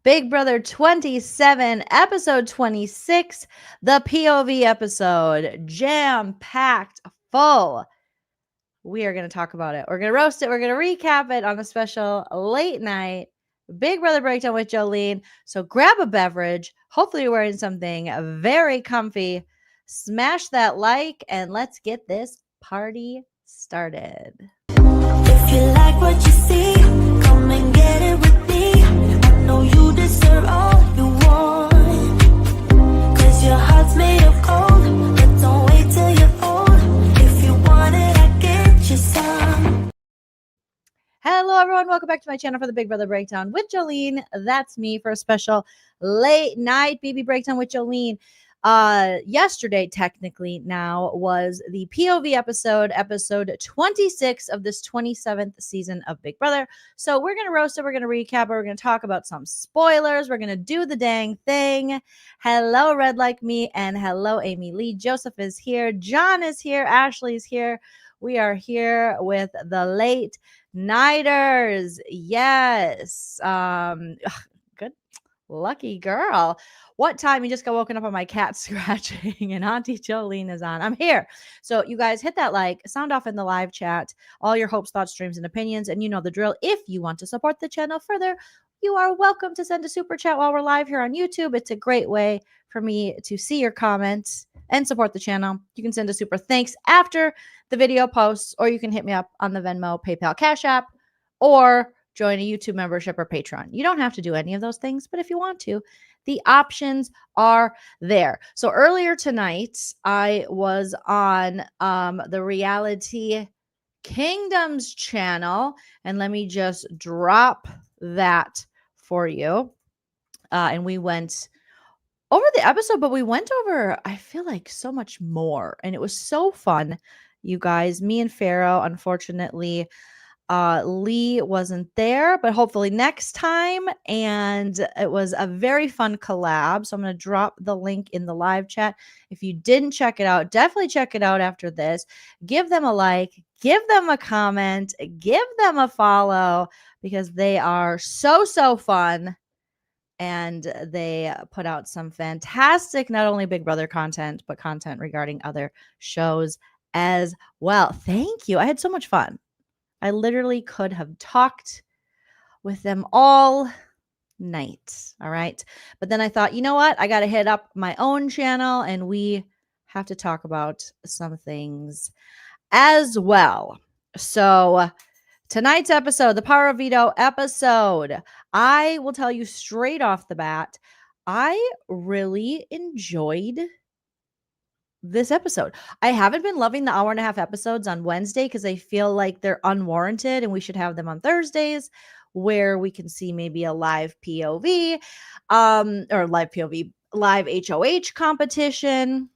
Big Brother 27, episode 26, the POV episode, jam-packed, full. We are going to talk about it. We're going to roast it. We're going to recap it on a special late night Big Brother breakdown with Joleen. So grab a beverage. Hopefully you're wearing something very comfy. Smash that like and let's get this party started. If you like what you see, come and get it with me. I know you deserve all you want, 'cause your heart's made of gold. But don't wait till you're old. If you want it, I get you some. Hello, everyone. Welcome back to my channel for the Big Brother Breakdown with Joleen. That's me for a special late night BB Breakdown with Joleen. Yesterday, technically now, was the POV episode 26 of this 27th season of Big Brother. So we're going to roast it. We're going to recap it. We're going to talk about some spoilers. We're going to do the dang thing. Hello, Red Like Me, and hello, Amy Lee. Joseph is here. John is here. Ashley's here. We are here with the late nighters. Yes. Good. Lucky girl. What time? You just got woken up on my cat scratching and Auntie Joleen is on. I'm here. So you guys hit that like, sound off in the live chat, all your hopes, thoughts, dreams, and opinions. And you know the drill. If you want to support the channel further, you are welcome to send a super chat while we're live here on YouTube. It's a great way for me to see your comments and support the channel. You can send a super thanks after the video posts, or you can hit me up on the Venmo, PayPal, Cash App, or join a YouTube membership or Patreon. You don't have to do any of those things, but if you want to, the options are there. So earlier tonight, I was on the Reality Kingdoms channel, and let me just drop that for you. And we went over the episode, but we went over, I feel like, so much more, and it was so fun, you guys. Me and Pharaoh, unfortunately, Lee wasn't there, but hopefully next time. And it was a very fun collab. So I'm going to drop the link in the live chat. If you didn't check it out, definitely check it out after this. Give them a like, give them a comment, give them a follow, because they are so fun. And they put out some fantastic, not only Big Brother content, but content regarding other shows as well. Thank you. I had so much fun. I literally could have talked with them all night. All right. But then I thought, you know what? I got to hit up my own channel and we have to talk about some things as well. So tonight's episode, the Power of Veto episode, I will tell you straight off the bat, I really enjoyed this episode. I haven't been loving the hour and a half episodes on Wednesday because I feel like they're unwarranted and we should have them on Thursdays where we can see maybe a live POV, or live HOH competition.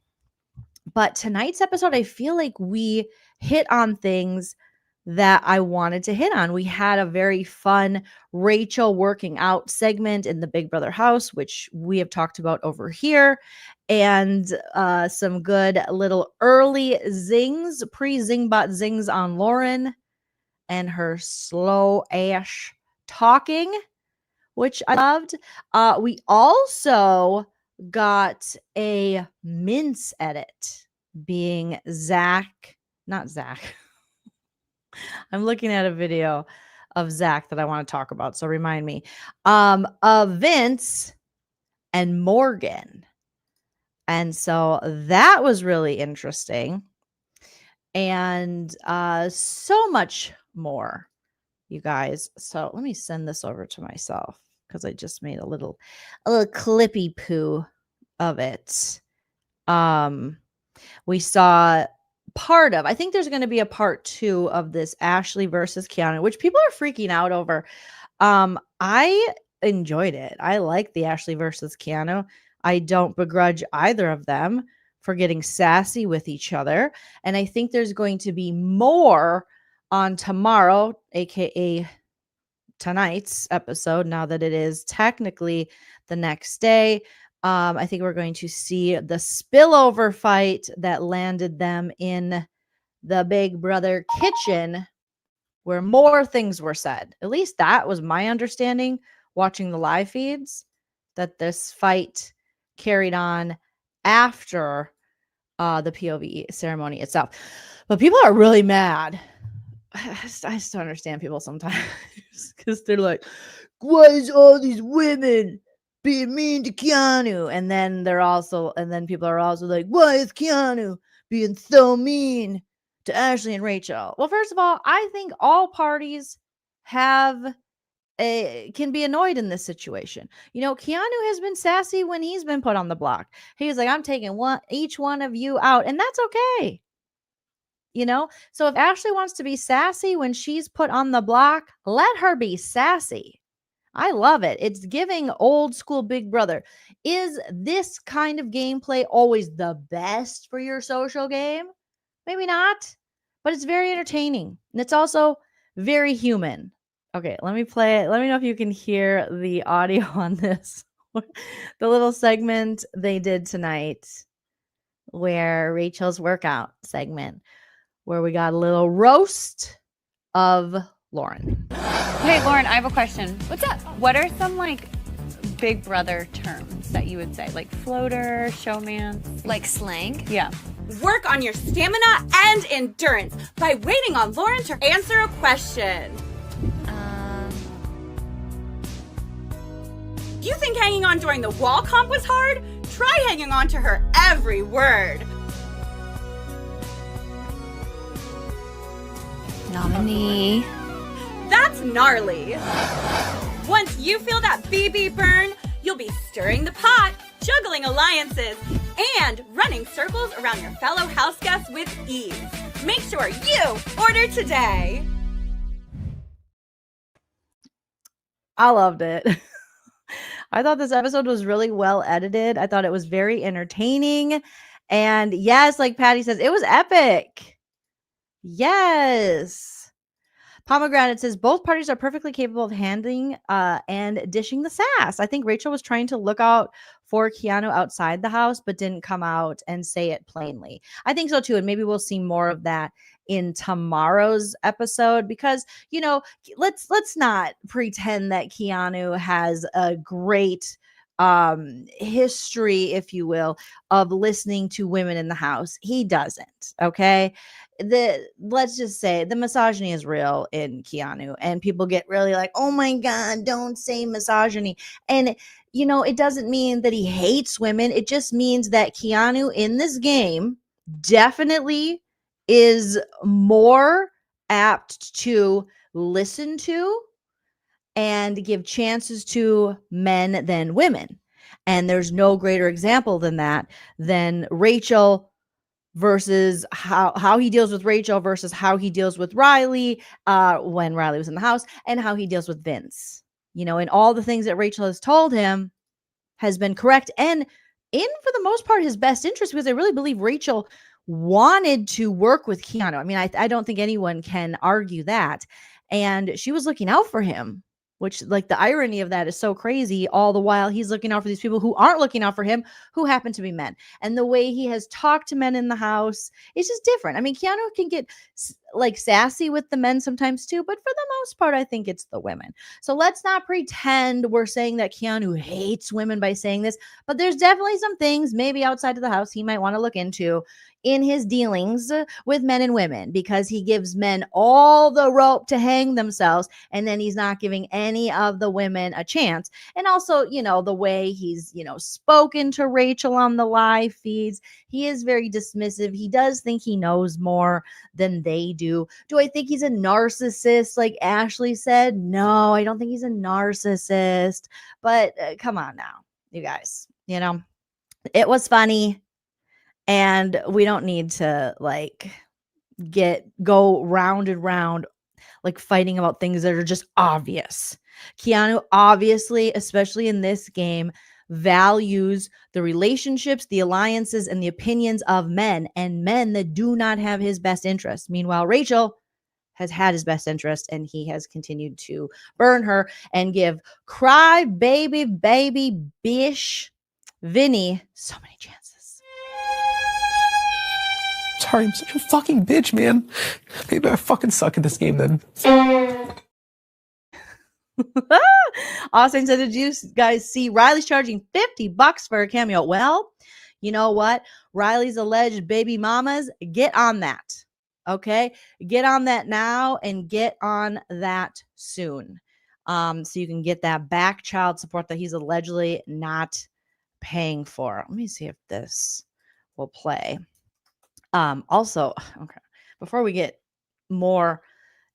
But tonight's episode, I feel like we hit on things that I wanted to hit on. We had a very fun Rachel working out segment in the Big Brother house, which we have talked about over here, and some good little early zings, pre-Zingbot zings on Lauren and her slow ash talking, which I loved. We also got a mince edit being not Zach. I'm looking at a video of Zach that I want to talk about, so remind me. Of Vince and Morgan. And so that was really interesting. And so much more, you guys. So let me send this over to myself because I just made a little clippy poo of it. We saw part of, I think there's going to be a part 2 of this Ashley versus Keanu, which people are freaking out over. I enjoyed it. I like the Ashley versus Keanu. I don't begrudge either of them for getting sassy with each other. And I think there's going to be more on tomorrow, aka tonight's episode, now that it is technically the next day. I think we're going to see the spillover fight that landed them in the Big Brother kitchen, where more things were said. At least that was my understanding watching the live feeds that this fight carried on after the POV ceremony itself. But people are really mad. I just don't understand people sometimes because they're like, why is all these women being mean to Keanu? And then people are also like, why is Keanu being so mean to Ashley and Rachel? Well, first of all, I think all parties can be annoyed in this situation. Keanu has been sassy when he's been put on the block. He's like, I'm taking each one of you out, and that's okay. So if Ashley wants to be sassy when she's put on the block, let her be sassy. I love it. It's giving old school Big Brother. Is this kind of gameplay always the best for your social game? Maybe not, but it's very entertaining. And it's also very human. Okay, let me play it. Let me know if you can hear the audio on this. The little segment they did tonight where Rachel's workout segment, where we got a little roast of Lauren. Hey, Lauren, I have a question. What's up? What are some Big Brother terms that you would say? Like floater, showmance? Like slang? Yeah. Work on your stamina and endurance by waiting on Lauren to answer a question. You think hanging on during the wall comp was hard? Try hanging on to her every word. Nominee. That's gnarly. Once you feel that BB burn, you'll be stirring the pot, juggling alliances, and running circles around your fellow house guests with ease. Make sure you order today. I loved it. I thought this episode was really well edited. I thought it was very entertaining. And yes, like Patty says, it was epic. Yes. Pomegranate says both parties are perfectly capable of handling and dishing the sass. I think Rachel was trying to look out for Keanu outside the house, but didn't come out and say it plainly. I think so too. And maybe we'll see more of that in tomorrow's episode because, let's not pretend that Keanu has a great history, if you will, of listening to women in the house. He doesn't. Okay. Let's just say the misogyny is real in Keanu, and people get really like, oh my God, don't say misogyny. And it doesn't mean that he hates women. It just means that Keanu in this game definitely is more apt to listen to and give chances to men than women. And there's no greater example than that than Rachel versus how he deals with Rachel versus how he deals with Riley when Riley was in the house, and how he deals with Vince. And all the things that Rachel has told him has been correct and in, for the most part, his best interest, because I really believe Rachel wanted to work with Keanu. I mean, I don't think anyone can argue that. And she was looking out for him, which, like, the irony of that is so crazy. All the while he's looking out for these people who aren't looking out for him, who happen to be men. And the way he has talked to men in the house is just different. I mean, Keanu can get sassy with the men sometimes too, but for the most part, I think it's the women. So let's not pretend we're saying that Keanu hates women by saying this, but there's definitely some things maybe outside of the house he might want to look into in his dealings with men and women, because he gives men all the rope to hang themselves, and then he's not giving any of the women a chance. And also, the way he's, spoken to Rachel on the live feeds, he is very dismissive. He does think he knows more than they do. Do I think he's a narcissist, like Ashley said? No, I don't think he's a narcissist. But come on now, you guys, it was funny. And we don't need to go round and round, fighting about things that are just obvious. Keanu obviously, especially in this game, values the relationships, the alliances, and the opinions of men, and men that do not have his best interest. Meanwhile, Rachel has had his best interest, and he has continued to burn her and give cry baby bish Vinny so many chances. Sorry, I'm such a fucking bitch, man. Maybe I fucking suck at this game then. Austin said, did you guys see Riley's charging $50 for a cameo? Well, you know what? Riley's alleged baby mamas, get on that. Okay? Get on that now and get on that soon. So you can get that back child support that he's allegedly not paying for. Let me see if this will play. Also, okay, before we get more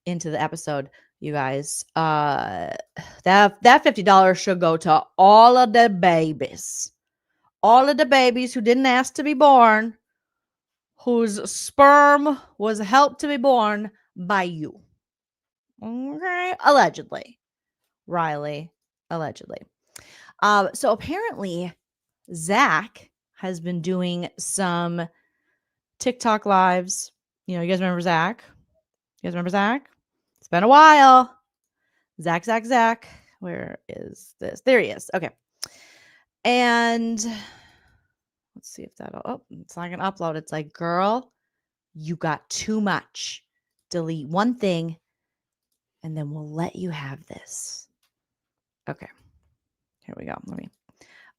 into the episode, you guys, that $50 should go to all of the babies who didn't ask to be born, whose sperm was helped to be born by you. Okay, allegedly, Riley, allegedly. So apparently, Zach has been doing some TikTok lives. You know, you guys remember Zach? You guys remember Zach? It's been a while. Zach. Where is this? There he is. Okay. And let's see if that'll. Oh, it's not going to upload. It's like, girl, you got too much. Delete one thing, and then we'll let you have this. Okay. Here we go. Let me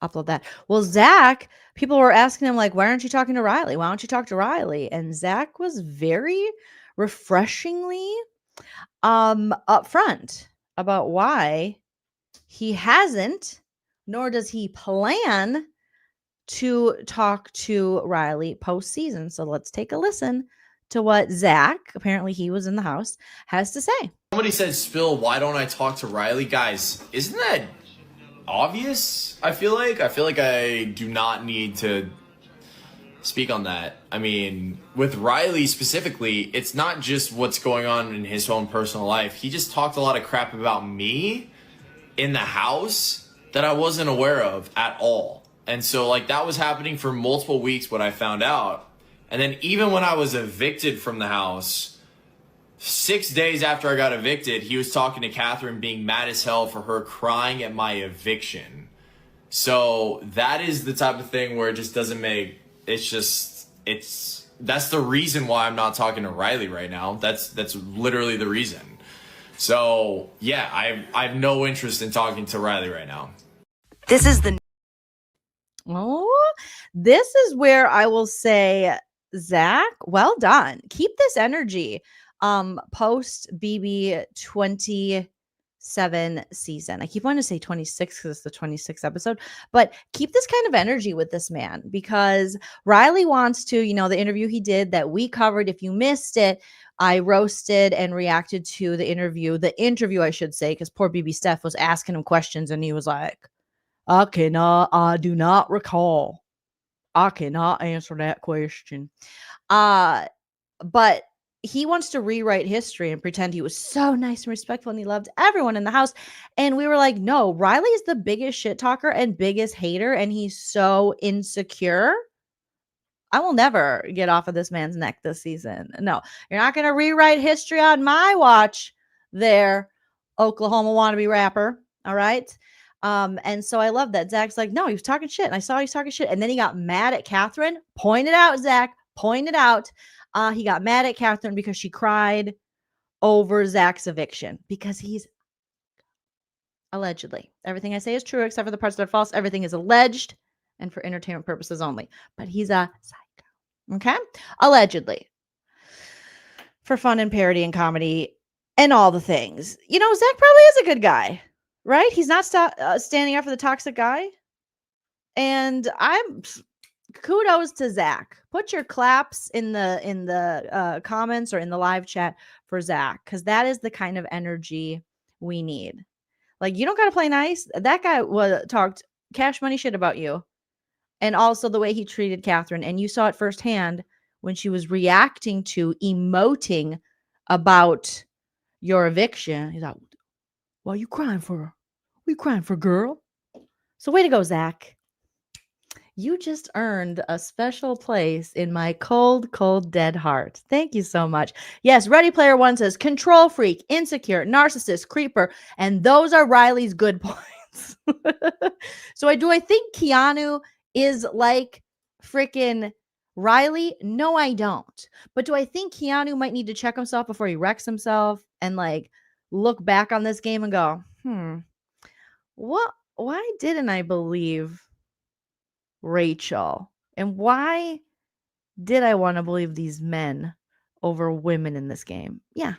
upload that. Well, Zach, people were asking him, like, why aren't you talking to Riley? Why don't you talk to Riley? And Zach was very refreshingly upfront about why he hasn't, nor does he plan to talk to Riley postseason. So let's take a listen to what Zach, apparently he was in the house, has to say. Somebody said, Spill, why don't I talk to Riley? Guys, isn't that obvious? I feel like I do not need to speak on that. I mean, with Riley specifically, it's not just what's going on in his own personal life. He just talked a lot of crap about me in the house that I wasn't aware of at all. And so, like, that was happening for multiple weeks when I found out. And then even when I was evicted from the house, 6 days after I got evicted, he was talking to Catherine, being mad as hell for her crying at my eviction. So that is the type of thing where it just doesn't make, that's the reason why I'm not talking to Riley right now. That's literally the reason. So yeah, I have no interest in talking to Riley right now. This is where I will say, Zach, well done. Keep this energy. Post BB27 season. I keep wanting to say 26 because it's the 26th episode, but keep this kind of energy with this man, because Riley wants to, the interview he did that we covered. If you missed it, I roasted and reacted to the interview I should say, because poor BB Steph was asking him questions and he was like, I do not recall. I cannot answer that question. But he wants to rewrite history and pretend he was so nice and respectful and he loved everyone in the house. And we were like, no, Riley is the biggest shit talker and biggest hater, and he's so insecure. I will never get off of this man's neck this season. No, you're not going to rewrite history on my watch there, Oklahoma wannabe rapper. All right. And so I love that. Zach's like, no, he was talking shit. And I saw he was talking shit. And then he got mad at Catherine. Point it out, Zach. Point it out. He got mad at Catherine because she cried over Zach's eviction, because he's allegedly, everything I say is true except for the parts that are false. Everything is alleged and for entertainment purposes only. But he's a psycho. Okay? Allegedly. For fun and parody and comedy and all the things. Zach probably is a good guy, right? He's not standing up for the toxic guy. And I'm kudos to Zach. Put your claps in the comments or in the live chat for Zach, because that is the kind of energy we need. Like, you don't got to play nice. That guy talked cash money shit about you. And also the way he treated Catherine. And you saw it firsthand when she was reacting to, emoting about your eviction. He's like, what are you crying for? What are you crying for, girl? So way to go, Zach. You just earned a special place in my cold, cold, dead heart. Thank you so much. Yes, Ready Player One says control freak, insecure, narcissist, creeper, and those are Riley's good points. So I think Keanu is like freaking Riley? No, I don't. But do I think Keanu might need to check himself before he wrecks himself and like look back on this game and go, Why didn't I believe Rachel? And why did I want to believe these men over women in this game? Yeah,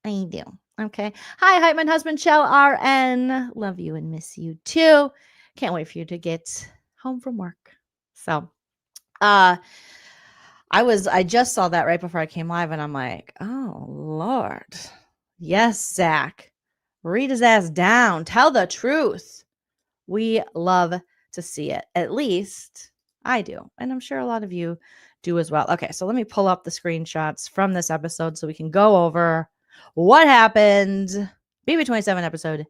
I do. Okay. Hi, hype man husband, Shell RN. Love you and miss you too. Can't wait for you to get home from work. So, I just saw that right before I came live, and I'm like, oh Lord. Yes, Zach. Read his ass down. Tell the truth. We love to see it. At least I do. And I'm sure a lot of you do as well. Okay, so let me pull up the screenshots from this episode so we can go over what happened. BB27 episode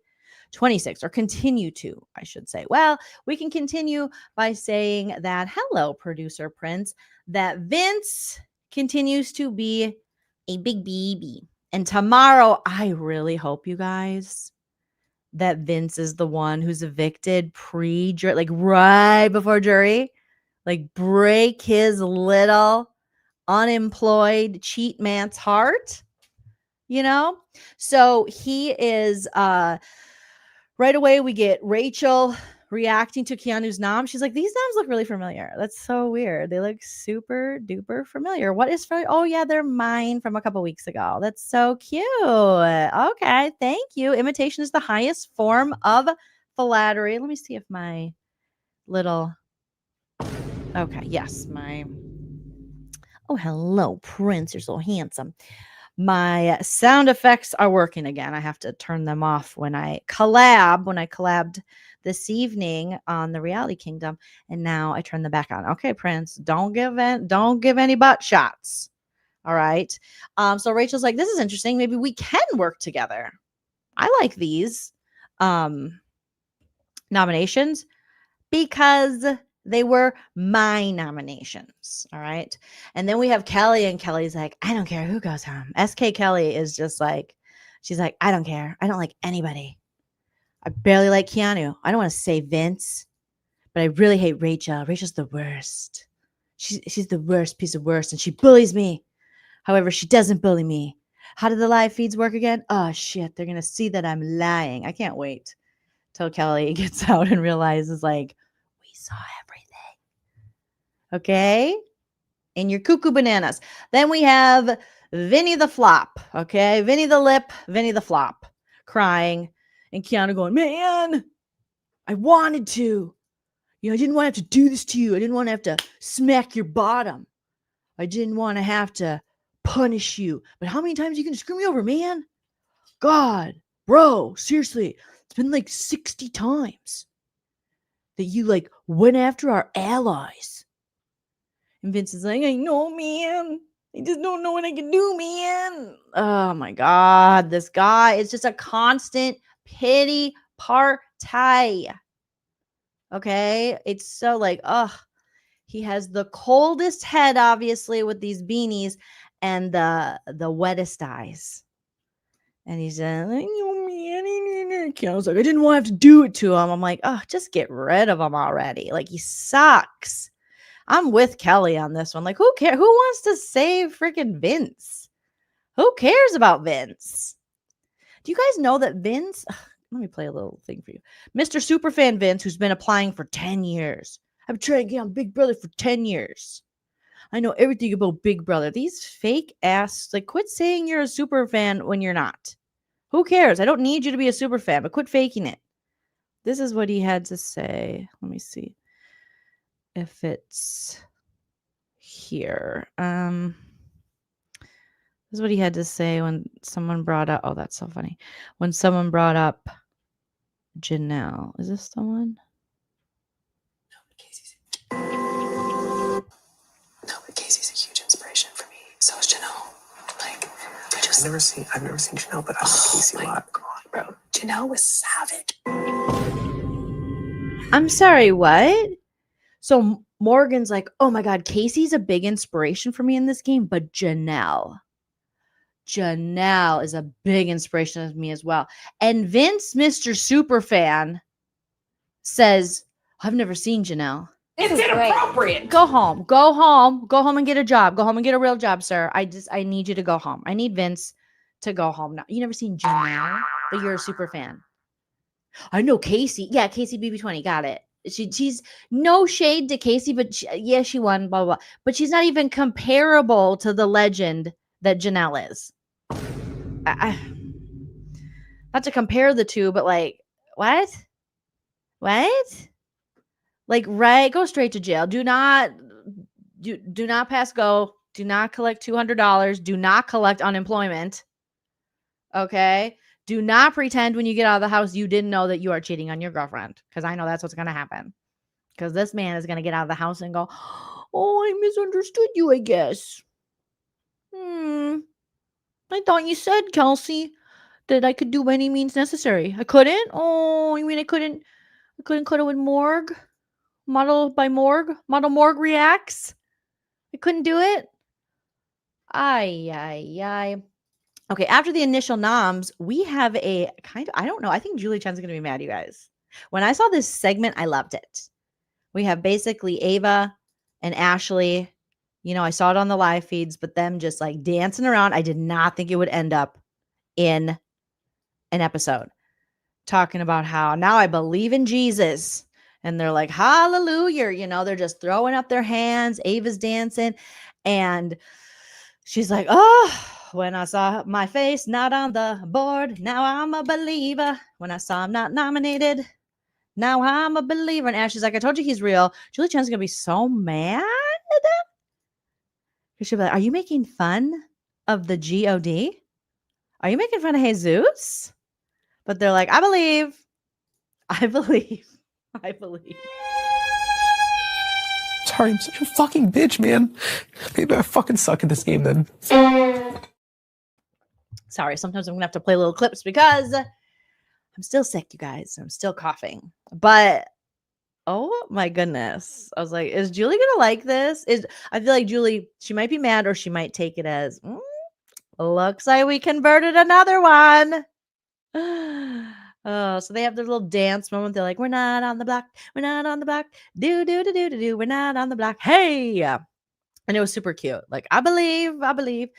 26, or continue to, I should say. Well, we can continue by saying that, hello, producer Prince, that Vince continues to be a big baby. And tomorrow, I really hope, you guys, that Vince is the one who's evicted pre-jury, like right before jury, like break his little unemployed cheat man's heart, you know? So he is, right away we get Rachel reacting to Keanu's nom. She's like, these noms look really familiar. That's so weird. They look super duper familiar. What is for? Oh yeah, they're mine from a couple weeks ago. That's so cute. Okay, thank you. Imitation is the highest form of flattery. Let me see if my little. Okay, yes, my. Oh, hello, Prince. You're so handsome. My sound effects are working again. I have to turn them off when I collabed this evening on the Reality Kingdom, and now I turn them back on. Okay, Prince, don't give any butt shots. All right. So Rachel's like, this is interesting. Maybe we can work together. I like these nominations because they were my nominations. All right. And then we have Kelly, and Kelly's like, I don't care who goes home. SK Kelly is just like, she's like, I don't care. I don't like anybody. I barely like Keanu. I don't want to say Vince, but I really hate Rachel. Rachel's the worst. She's the worst piece of worst, and she bullies me. However, she doesn't bully me. How do the live feeds work again? Oh, shit. They're going to see that I'm lying. I can't wait till Kelly gets out and realizes, like, we saw everything. Okay? And your cuckoo bananas. Then we have Vinny the Flop. Okay? Vinny the Lip, Vinny the Flop, crying. And Keanu going, man, I wanted to. You know, I didn't want to have to do this to you. I didn't want to have to smack your bottom. I didn't want to have to punish you. But how many times are you going to screw me over, man? God, bro, seriously. It's been like 60 times that you like went after our allies. And Vince is like, I know, man. I just don't know what I can do, man. Oh my God. This guy is just a constant pity party. Okay. It's so like, he has the coldest head, obviously, with these beanies and the wettest eyes. And he's like, oh man. Keanu's like, I didn't want to have to do it to him. I'm like, oh, just get rid of him already. Like, he sucks. I'm with Kelly on this one. Like, who cares? Who wants to save freaking Vince? Who cares about Vince? Do you guys know that Vince? Let me play a little thing for you. Mr. Superfan Vince, who's been applying for 10 years. I've been trying to get on Big Brother for 10 years. I know everything about Big Brother. These fake ass, like, quit saying you're a super fan when you're not. Who cares? I don't need you to be a super fan, but quit faking it. This is what he had to say. Let me see if it's here. This is what he had to say when someone brought up. Oh, that's so funny. When someone brought up Janelle. Is this the one? No, but Casey's a huge inspiration for me. So is Janelle. Like, I've never seen Janelle, but I like Casey a lot. God, bro. Janelle was savage. I'm sorry, what? So Morgan's like, oh my God, Casey's a big inspiration for me in this game, but Janelle is a big inspiration of me as well. And Vince, Mr. Superfan, says, I've never seen Janelle. It's inappropriate. Go home and get a job. Go home and get a real job, sir. I need you to go home. I need Vince to go home now. You never seen Janelle, but you're a super fan. I know Casey. Yeah, Casey BB20. Got it. She's no shade to Casey, but she won, blah, blah, blah. But she's not even comparable to the legend that Janelle is. Not to compare the two, but like, what? What? Like, right, go straight to jail. Do not pass go. Do not collect $200. Do not collect unemployment. Okay? Do not pretend when you get out of the house you didn't know that you are cheating on your girlfriend, because I know that's what's going to happen. Because this man is going to get out of the house and go, oh, I misunderstood you, I guess. I thought you said, Kelsey, that I could do any means necessary. I couldn't? Oh, you mean I couldn't cuddle with Morg? Model Morg reacts? I couldn't do it? Ay. Okay, after the initial noms, we have a kind of, I don't know, I think Julie Chen's going to be mad, you guys. When I saw this segment, I loved it. We have basically Ava and Ashley. You know, I saw it on the live feeds, but them just like dancing around. I did not think it would end up in an episode talking about how now I believe in Jesus. And they're like, hallelujah. You know, they're just throwing up their hands. Ava's dancing. And she's like, oh, when I saw my face not on the board, now I'm a believer. When I saw him not nominated, now I'm a believer. And Ashley's like, I told you he's real. Julie Chen's going to be so mad. She'll be like, are you making fun of the God? Are you making fun of Jesus? But they're like, I believe. Sorry, I'm such a fucking bitch, man. Maybe I fucking suck at this game then. Sorry, sometimes I'm going to have to play little clips because I'm still sick, you guys. I'm still coughing. But oh my goodness. I was like, is Julie going to like this? I feel like Julie, she might be mad or she might take it as, looks like we converted another one. Oh, so they have their little dance moment. They're like, we're not on the block. We're not on the block. Do. We're not on the block. Hey. And it was super cute. Like, I believe in a thing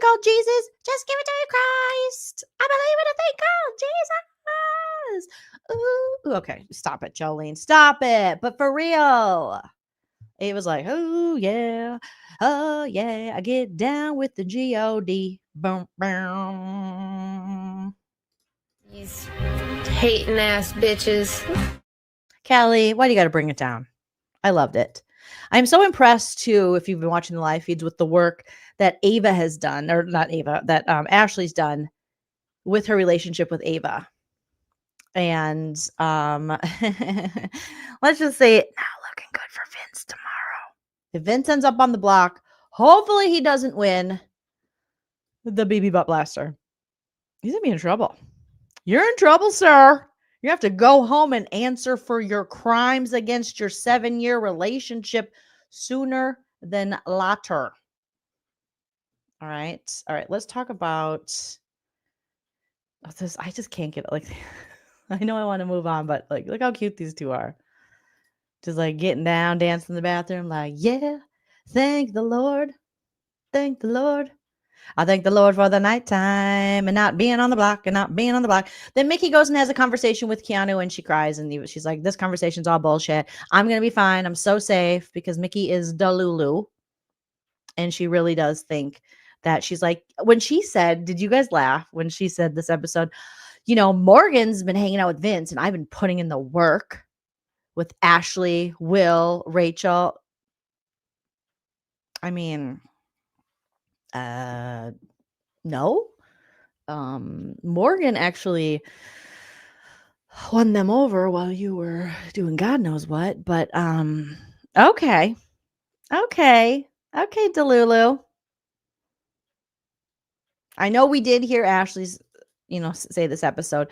called Jesus. Just give it to Christ. I believe in a thing called Jesus. Ooh, okay. Stop it, Jolene. Stop it. But for real. It was like, oh yeah. I get down with the God. Boom, boom. These hating ass bitches. Callie, why do you got to bring it down? I loved it. I'm so impressed too, if you've been watching the live feeds, with the work that Ava has done, or not Ava, that Ashley's done with her relationship with Ava. And let's just say not looking good for Vince tomorrow. If Vince ends up on the block, hopefully he doesn't win the BB butt blaster. He's gonna be in trouble. You're in trouble, sir. You have to go home and answer for your crimes against your 7-year relationship sooner than later. All right. Let's talk about this. I just can't get it. Like, I know I want to move on, but like, look how cute these two are. Just like getting down, dancing in the bathroom. Like, yeah, thank the Lord. Thank the Lord. I thank the Lord for the nighttime and not being on the block. Then Mickey goes and has a conversation with Keanu and she cries and she's like, this conversation's all bullshit. I'm going to be fine. I'm so safe, because Mickey is Delulu. And she really does think that she's like, when she said, did you guys laugh when she said this episode, you know, Morgan's been hanging out with Vince and I've been putting in the work with Ashley, Will, Rachel. I mean, no. Morgan actually won them over while you were doing God knows what, but okay, Delulu. I know we did hear Ashley's, say this episode,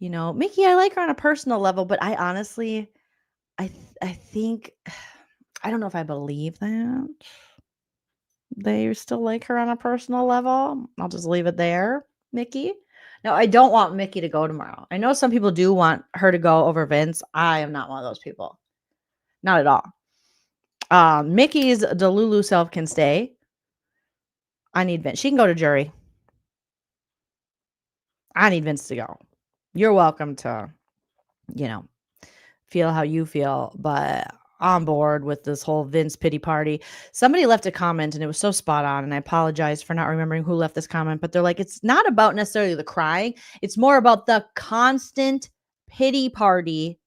Mickey, I like her on a personal level, but I honestly, I think, I don't know if I believe that they still like her on a personal level. I'll just leave it there, Mickey. No, I don't want Mickey to go tomorrow. I know some people do want her to go over Vince. I am not one of those people. Not at all. Mickey's Delulu self can stay. I need Vince. She can go to jury. I need Vince to go. You're welcome to, feel how you feel, but on board with this whole Vince pity party. Somebody left a comment and it was so spot on. And I apologize for not remembering who left this comment, but they're like, it's not about necessarily the crying. It's more about the constant pity party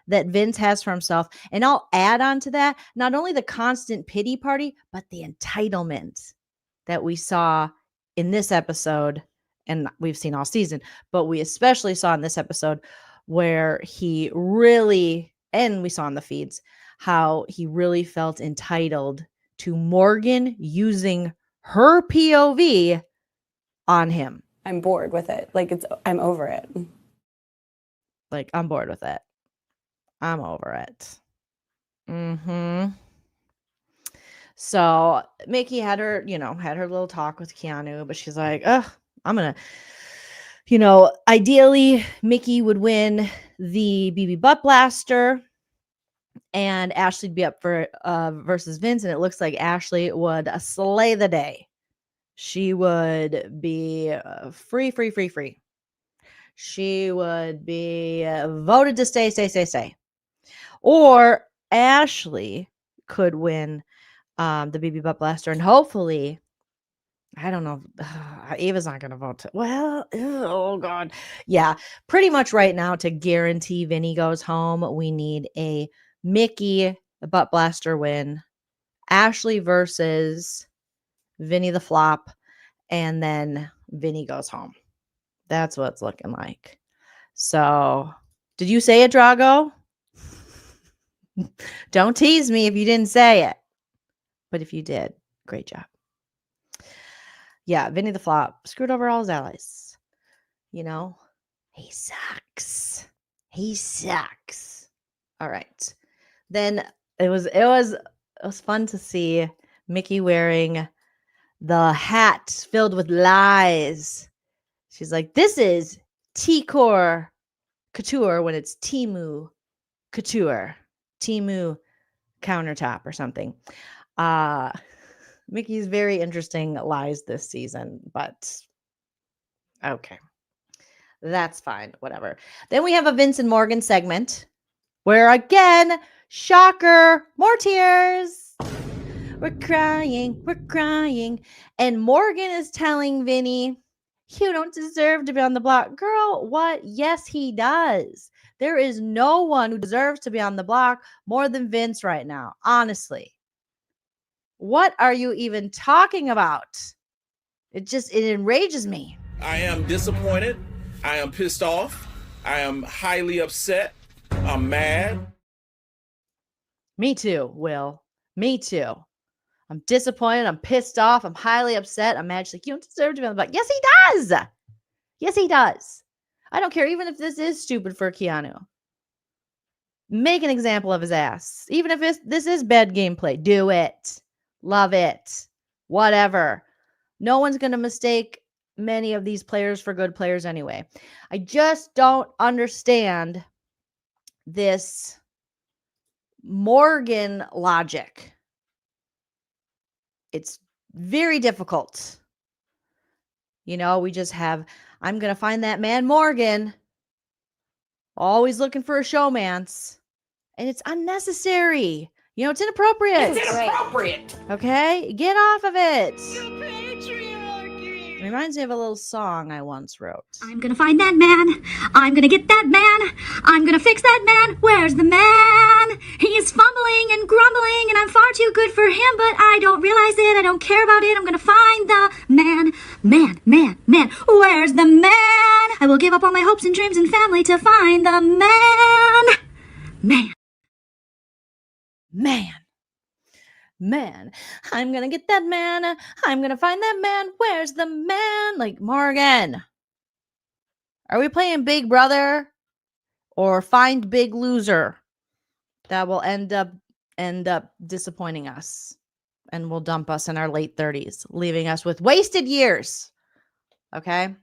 that Vince has for himself. And I'll add on to that, not only the constant pity party, but the entitlement that we saw in this episode. And we've seen all season, but we especially saw in this episode where he really, and we saw in the feeds, how he really felt entitled to Morgan using her POV on him. I'm bored with it. Like, I'm over it. Like, I'm bored with it. I'm over it. So Mickey had her, had her little talk with Keanu, but she's like, I'm going to, ideally Mickey would win the BB butt blaster and Ashley'd be up for versus Vince. And it looks like Ashley would slay the day. She would be free. She would be voted to stay. Or Ashley could win the BB butt blaster, and hopefully, I don't know, Ava's not going to vote. Oh God. Yeah, pretty much right now to guarantee Vinny goes home, we need a Mickey butt blaster win, Ashley versus Vinny the flop, and then Vinny goes home. That's what it's looking like. So, did you say it, Drago? Don't tease me if you didn't say it. But if you did, great job. Yeah, Vinny the flop screwed over all his allies. He sucks. All right. Then it was fun to see Mickey wearing the hat filled with lies. She's like, this is T-Core Couture when it's Timu Couture. Timu countertop or something. Mickey's very interesting lies this season, but okay. That's fine. Whatever. Then we have a Vince and Morgan segment where, again, shocker, more tears. We're crying. And Morgan is telling Vinny, you don't deserve to be on the block. Girl, what? Yes, he does. There is no one who deserves to be on the block more than Vince right now, honestly. What are you even talking about? It enrages me. I am disappointed. I am pissed off. I am highly upset. I'm mad. Me too, Will. Me too. I'm disappointed. I'm pissed off. I'm highly upset. I'm mad. She's like, you don't deserve to be on the block. Yes, he does. Yes, he does. I don't care. Even if this is stupid for Keanu. Make an example of his ass. Even if this is bad gameplay, do it. Love it. Whatever. No one's going to mistake many of these players for good players anyway. I just don't understand this Morgan logic. It's very difficult. We just have, I'm going to find that man Morgan. Always looking for a showmance. And it's unnecessary. It's inappropriate. It's inappropriate. Okay? Get off of it. It reminds me of a little song I once wrote. I'm gonna find that man. I'm gonna get that man. I'm gonna fix that man. Where's the man? He's fumbling and grumbling, and I'm far too good for him, but I don't realize it. I don't care about it. I'm gonna find the man. Man. Where's the man? I will give up all my hopes and dreams and family to find the man. Man, I'm gonna get that man. I'm gonna find that man. Where's the man? Like, Morgan, are we playing Big Brother or Find Big Loser? That will end up disappointing us and will dump us in our late 30s, leaving us with wasted years. Okay?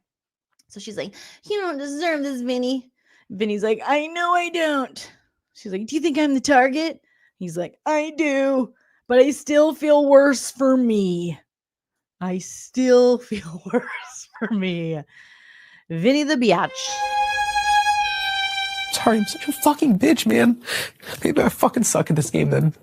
So she's like, you don't deserve this, Vinny. Vinny's like, I know I don't. She's like, do you think I'm the target? He's like, I do. But I still feel worse for me. Vinny the biatch. sorry. I'm such a fucking bitch, man. Maybe I fucking suck at this game then.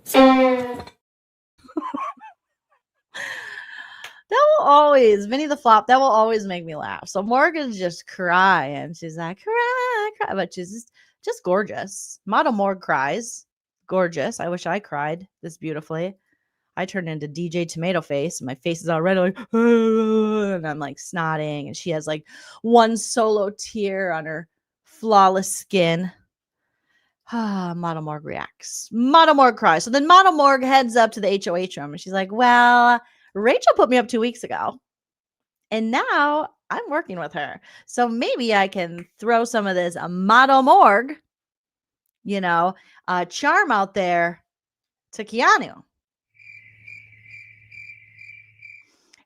That will always, Vinny the Flop, that will always make me laugh. So Morgan's just crying. She's like, cry, cry. But she's just gorgeous. Model Morg cries. Gorgeous. I wish I cried this beautifully. I turned into DJ Tomato Face. And my face is all red, like, and I'm like snotting. And she has like one solo tear on her flawless skin. Model Morg reacts. Model Morg cries. So then Model Morg heads up to the HOH room and she's like, well, Rachel put me up 2 weeks ago. And now I'm working with her. So maybe I can throw some of this Model Morg, charm out there to Keanu.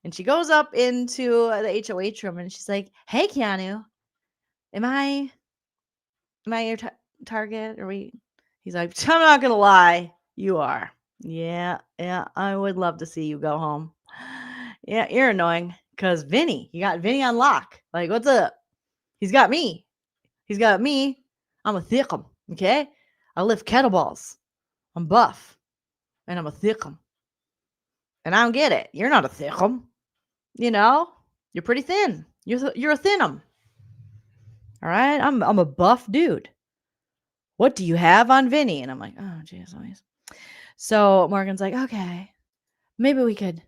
And she goes up into the HOH room and she's like, hey, Keanu, am I your target? He's like, I'm not going to lie. You are. Yeah. I would love to see you go home. Yeah, you're annoying because you got Vinny on lock. Like, what's up? He's got me. I'm a thickum, okay? I lift kettlebells. I'm buff, and I'm a thickum. And I don't get it. You're not a thickum. You're pretty thin. You're a thinum. All right? I'm a buff dude. What do you have on Vinny? And I'm like, oh, geez. So Morgan's like, okay, maybe we could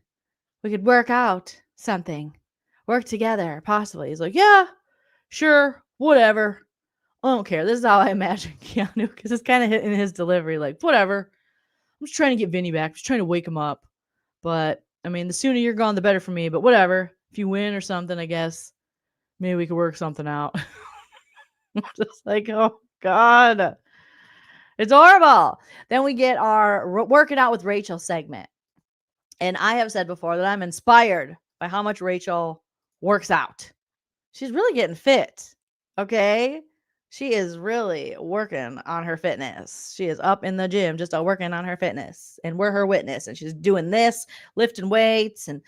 work out something, work together, possibly. He's like, yeah, sure, whatever. I don't care. This is how I imagine Keanu, because it's kind of in his delivery, like, whatever. I'm just trying to get Vinny back. I'm just trying to wake him up. But, I mean, the sooner you're gone, the better for me. But whatever. If you win or something, I guess, maybe we could work something out. I'm just like, oh, God. It's horrible. Then we get our working out with Rachel segment. And I have said before that I'm inspired by how much Rachel works out. She's really getting fit. Okay. She is really working on her fitness. She is up in the gym, just working on her fitness. And we're her witness. And she's doing this, lifting weights. And,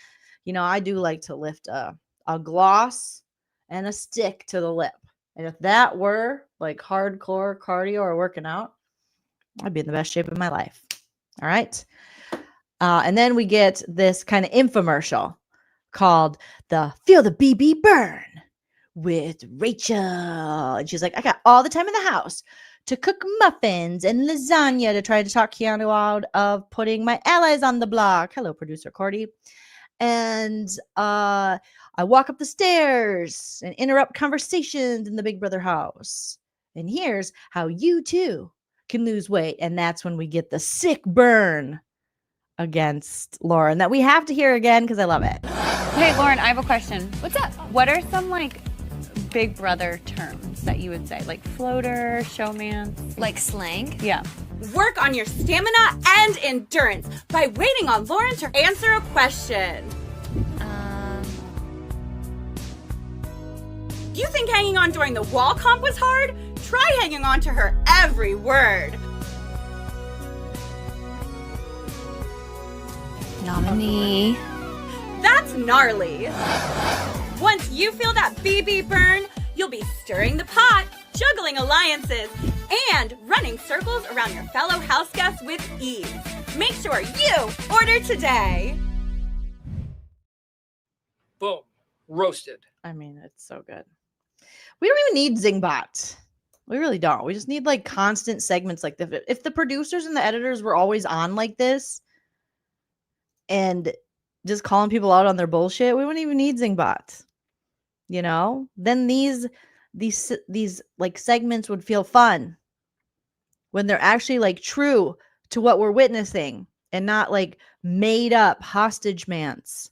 I do like to lift a gloss and a stick to the lip. And if that were like hardcore cardio or working out, I'd be in the best shape of my life. All right. And then we get this kind of infomercial called the Feel the BB Burn with Rachel. And she's like, I got all the time in the house to cook muffins and lasagna to try to talk Keanu out of putting my allies on the block. Hello, producer Cordy. And I walk up the stairs and interrupt conversations in the Big Brother house. And here's how you too can lose weight. And that's when we get the sick burn against Lauren that we have to hear again because I love it. Hey, Lauren, I have a question. What's up? What are some Big Brother terms that you would say? Like floater, showmance? Like slang? Yeah. Work on your stamina and endurance by waiting on Lauren to answer a question. You think hanging on during the wall comp was hard? Try hanging on to her every word. Nominee. That's gnarly. Once you feel that BB burn, you'll be stirring the pot, juggling alliances, and running circles around your fellow house guests with ease. Make sure you order today. Boom. Roasted. I mean, it's so good. We don't even need Zingbot. We really don't. We just need constant segments like this. If the producers and the editors were always on like this and just calling people out on their bullshit, we wouldn't even need Zingbot. Then these segments would feel fun when they're actually true to what we're witnessing and not made up hostage mance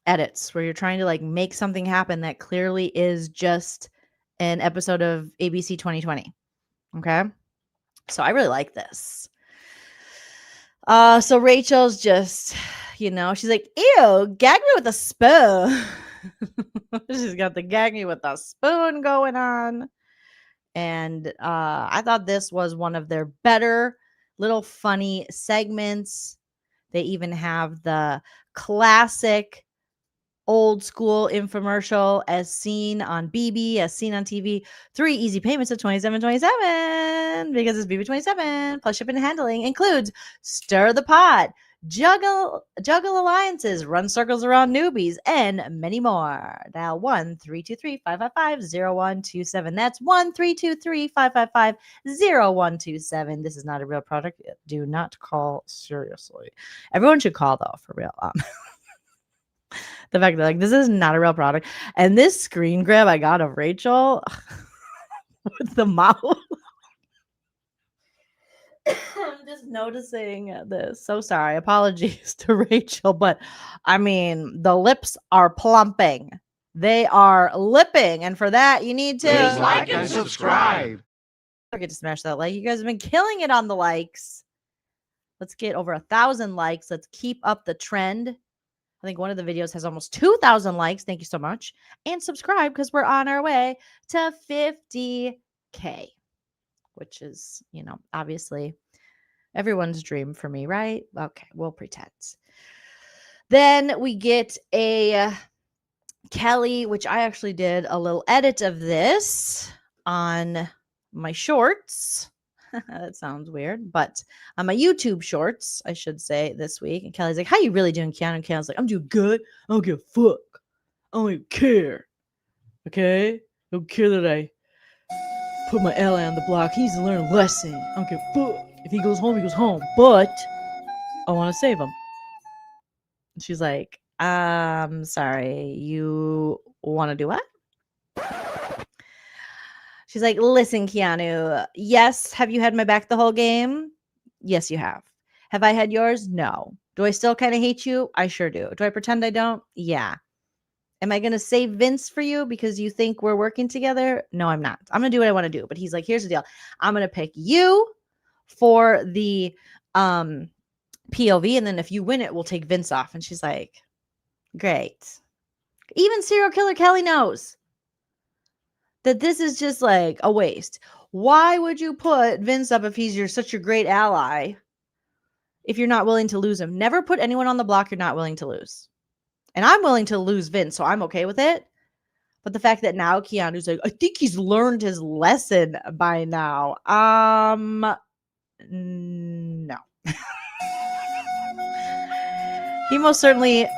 edits where you're trying to make something happen that clearly is just an episode of ABC 2020. Okay. So I really like this. So Rachel's just, she's like, ew, gag me with a spoon. She's got the gag me with a spoon going on. And I thought this was one of their better little funny segments. They even have the classic old school infomercial as seen on BB, as seen on TV. 3 easy payments of $27.27 because it's BB27 plus shipping and handling includes stir the pot, juggle alliances, run circles around newbies, and many more. Dial 1-323-555-0127. That's 1-323-555-0127. This is not a real product. Do not call seriously. Everyone should call though, for real. The fact that like this is not a real product, and this screen grab I got of Rachel with the mouth. I'm just noticing this. So sorry. Apologies to Rachel, but I mean the lips are plumping. They are lipping, and for that you need to please like and subscribe. Don't forget to smash that like. You guys have been killing it on the likes. Let's get over 1,000 likes. Let's keep up the trend. I think one of the videos has almost 2,000 likes. Thank you so much. And subscribe because we're on our way to 50K, which is, you know, obviously everyone's dream for me, right? Okay, we'll pretend. Then we get a Kelly, which I actually did a little edit of this on my shorts. That sounds weird, but on my YouTube shorts, I should say, this week. And Kelly's like, how you really doing, Keanu? And Keanu's like, I'm doing good. I don't give a fuck. I don't even care. Okay? I don't care that I put my ally on the block. He needs to learn a lesson. I don't give a fuck. If he goes home, he goes home. But I want to save him. And she's like, sorry, you want to do what? She's like, listen, Keanu, yes, have you had my back the whole game? Yes, you have. Have I had yours? No. Do I still kind of hate you? I sure do. Do I pretend I don't? Yeah. Am I going to save Vince for you because you think we're working together? No, I'm not. I'm going to do what I want to do. But he's like, here's the deal. I'm going to pick you for the POV. And then if you win it, we'll take Vince off. And she's like, great. Even serial killer Kelly knows that this is just like a waste. Why would you put Vince up if he's such a great ally if you're not willing to lose him? Never put anyone on the block you're not willing to lose. And I'm willing to lose Vince, so I'm okay with it. But the fact that now Keanu's like, I think he's learned his lesson by now. No. He most certainly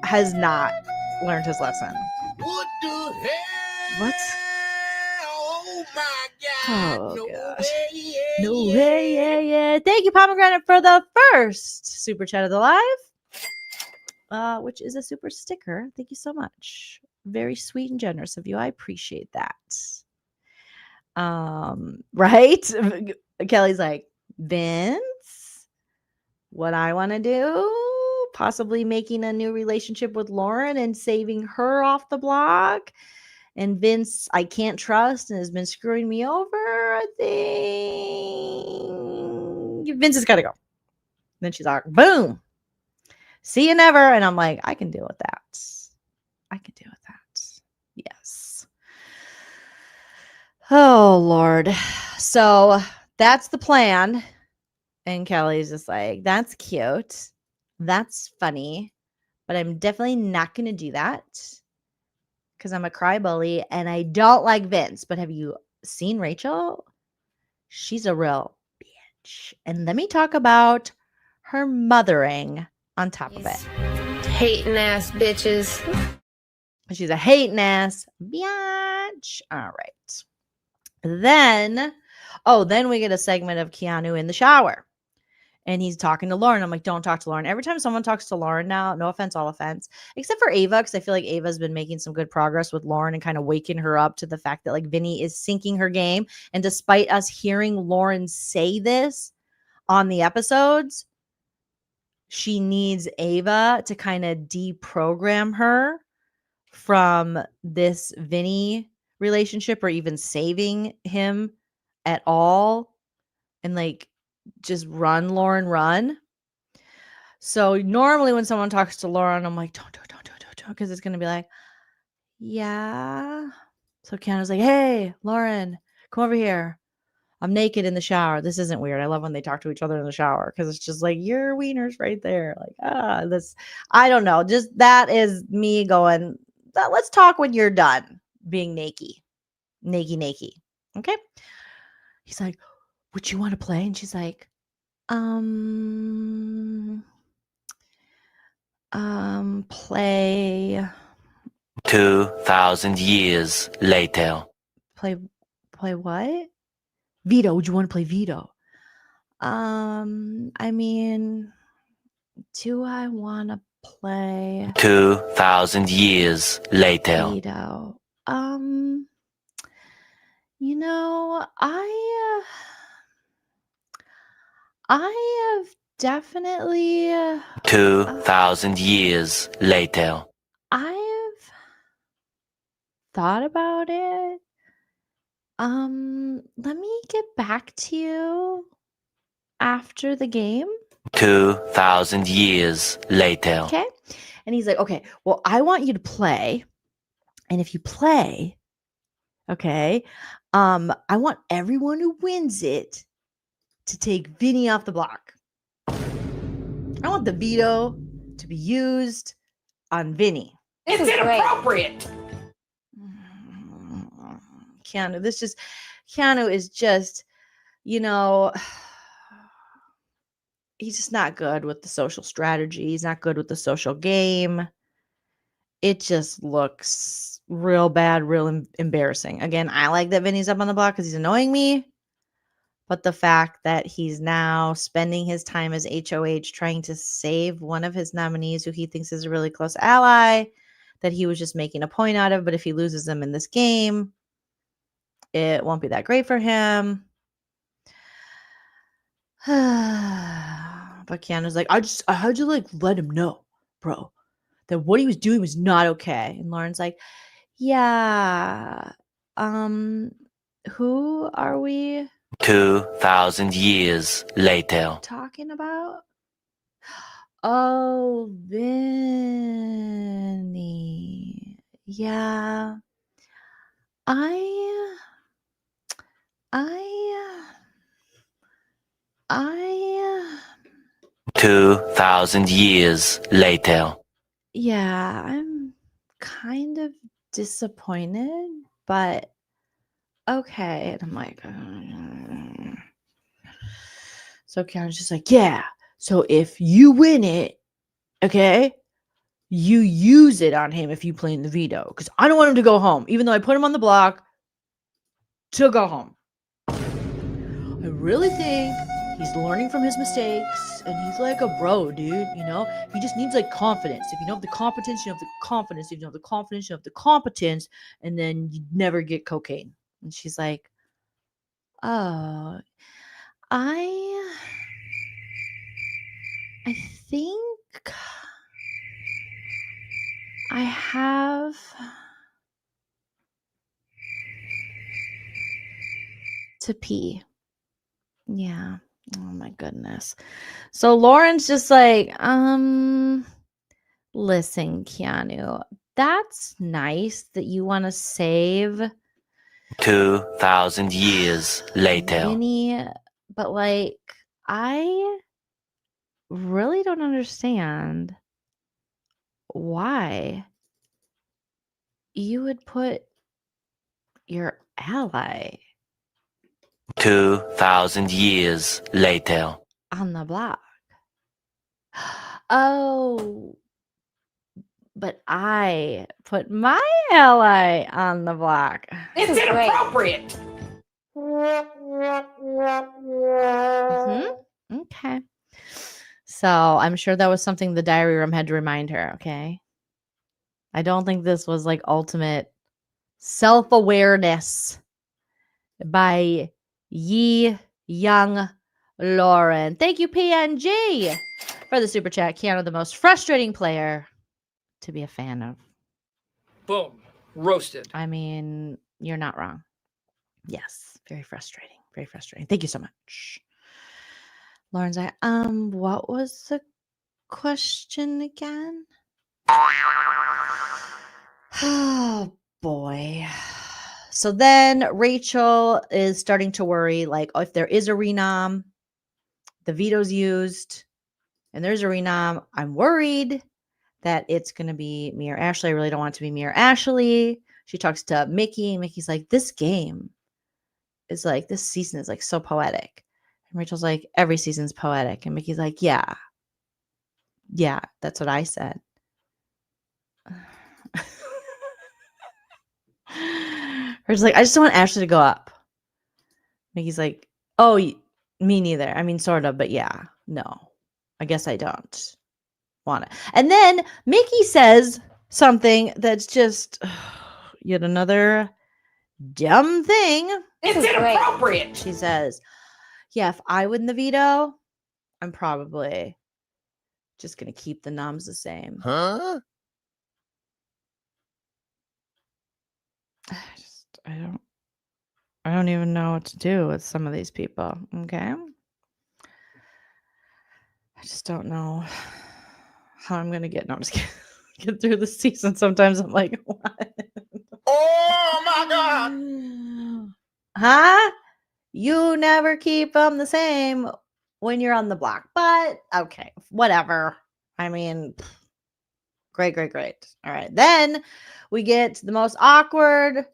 has not learned his lesson. What the hell? What? Oh my God. Oh, no gosh. way, No way, yeah. Thank you, Pomegranate, for the first super chat of the live, which is a super sticker. Thank you so much. Very sweet and generous of you. I appreciate that. Right? Kelly's like, Vince, what I want to do, possibly making a new relationship with Lauren and saving her off the block. And Vince, I can't trust and has been screwing me over. I think Vince has got to go. Then she's like, boom. See you never. And I'm like, I can deal with that. I can deal with that. Yes. Oh, Lord. So that's the plan. And Kelly's just like, that's cute. That's funny. But I'm definitely not going to do that because I'm a cry bully and I don't like Vince. But have you seen Rachel? She's a real bitch. And let me talk about her mothering on top of it. Hating ass bitches. She's a hating ass bitch. All right. Then we get a segment of Keanu in the shower. And he's talking to Lauren. I'm like, don't talk to Lauren. Every time someone talks to Lauren now, no offense, all offense, except for Ava, because I feel like Ava's been making some good progress with Lauren and kind of waking her up to the fact that like Vinny is sinking her game. And despite us hearing Lauren say this on the episodes, she needs Ava to kind of deprogram her from this Vinny relationship or even saving him at all. And like, just run, Lauren, run. So normally when someone talks to Lauren, I'm like, don't, because it's going to be like, yeah. So Keanu's like, hey, Lauren, come over here. I'm naked in the shower. This isn't weird. I love when they talk to each other in the shower because it's just like your wiener's right there. Like, this, I don't know. Just that is me going, let's talk when you're done being naked. Naked. Okay. He's like, would you want to play? And she's like, play 2,000 years later. play what? Veto. Would you want to play Veto? I mean, do I want to play 2,000 years later. Veto? You know, I have definitely 2,000 years later. I've thought about it. Let me get back to you after the game. 2,000 years later. Okay. And he's like, okay, well, I want you to play. And if you play, okay, I want everyone who wins it to take Vinny off the block. I want the veto to be used on Vinny. It's inappropriate. Keanu is just, you know, he's just not good with the social strategy. He's not good with the social game. It just looks real bad, real embarrassing. Again, I like that Vinny's up on the block because he's annoying me. But the fact that he's now spending his time as HOH trying to save one of his nominees who he thinks is a really close ally that he was just making a point out of. But if he loses them in this game, it won't be that great for him. But Keanu's like, I had to like let him know, bro, that what he was doing was not okay. And Lauren's like, yeah, who are we 2,000 years later. talking about? Oh, Vinny. Yeah. I 2,000 years later. Yeah, I'm kind of disappointed, but okay. And I'm like, so Keanu's just like, yeah. So if you win it, okay, you use it on him if you play in the veto. Because I don't want him to go home, even though I put him on the block to go home. I really think he's learning from his mistakes, and he's like a bro, dude. You know, he just needs like confidence. If you know the competence, you have the confidence. If you know the confidence, you have the competence, and then you never get cocaine. And she's like, oh, I think I have to pee. Yeah. Oh my goodness. So Lauren's just like, listen, Keanu, that's nice that you want to save 2,000 years later. Vinny, but like, I really don't understand why you would put your ally 2,000 years later. on the block. Oh, but I put my ally on the block. It's inappropriate. Okay. So I'm sure that was something the diary room had to remind her, okay? I don't think this was like ultimate self-awareness by Yi Young Lauren. Thank you, PNG, for the super chat. Keanu, the most frustrating player to be a fan of. Boom. Roasted. I mean, you're not wrong. Yes, very frustrating. Very frustrating. Thank you so much. Lauren's like, what was the question again? Oh boy. So then Rachel is starting to worry, like, oh, if there is a renom, the veto's used, and there's a renom, I'm worried that it's going to be me or Ashley. I really don't want it to be me or Ashley. She talks to Mickey. Mickey's like, this game is like, this season is like so poetic. And Rachel's like, every season's poetic. And Mickey's like, yeah, that's what I said. Rachel's like, I just don't want Ashley to go up. Mickey's like, oh, me neither. I mean, sort of, but yeah, no, I guess I don't want it. And then Mickey says something that's just yet another dumb thing. It's inappropriate. She says, yeah, if I win the veto, I'm probably just going to keep the noms the same. Huh? I don't even know what to do with some of these people. Okay. I just don't know how I'm going to get. No, I'm just kidding. Get through the season. Sometimes I'm like, what? Oh my God. Huh? You never keep them the same when you're on the block. But okay, whatever. I mean, great. All right. Then we get to the most awkward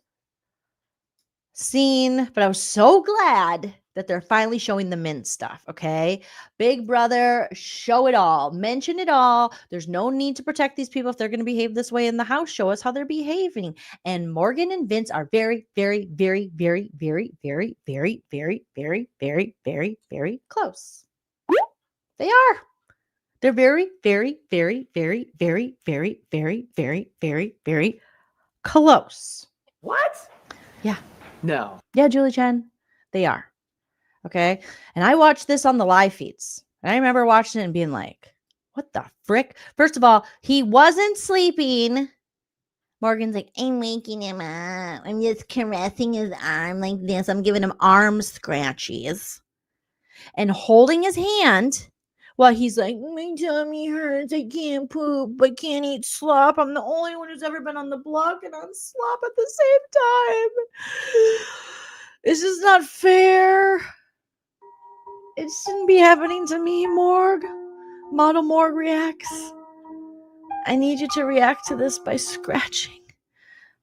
scene, but I was so glad that they're finally showing the Mint stuff. Okay. Big Brother, show it all, mention it all. There's no need to protect these people if they're going to behave this way in the house. Show us how they're behaving. And Morgan and Vince are very, very, very, very, very, very, very, very, very, very, very, very close. They are. They're very, very, very, very, very, very, very, very, very, very close. What? Yeah. No. Yeah, Julie Chen. They are. Okay. And I watched this on the live feeds. And I remember watching it and being like, what the frick? First of all, he wasn't sleeping. Morgan's like, I'm waking him up. I'm just caressing his arm like this. I'm giving him arm scratches and holding his hand while he's like, my tummy hurts. I can't poop. I can't eat slop. I'm the only one who's ever been on the block and on slop at the same time. It's just not fair. It shouldn't be happening to me, Morg. Model Morg reacts. I need you to react to this by scratching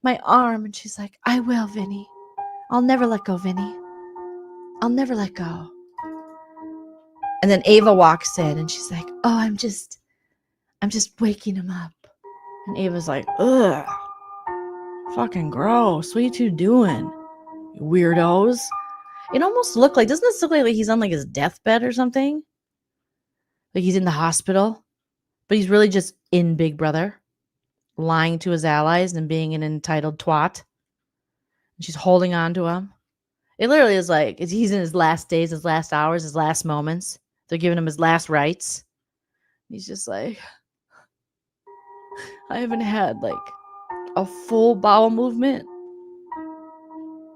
my arm. And she's like, I will, Vinny. I'll never let go, Vinny. I'll never let go. And then Ava walks in and she's like, oh, I'm just waking him up. And Ava's like, ugh, fucking gross. What are you two doing, you weirdos? It almost looked like, doesn't this look like he's on like his deathbed or something? Like he's in the hospital, but he's really just in Big Brother, lying to his allies and being an entitled twat. And she's holding on to him. It literally is like, he's in his last days, his last hours, his last moments. They're giving him his last rites. He's just like, I haven't had like a full bowel movement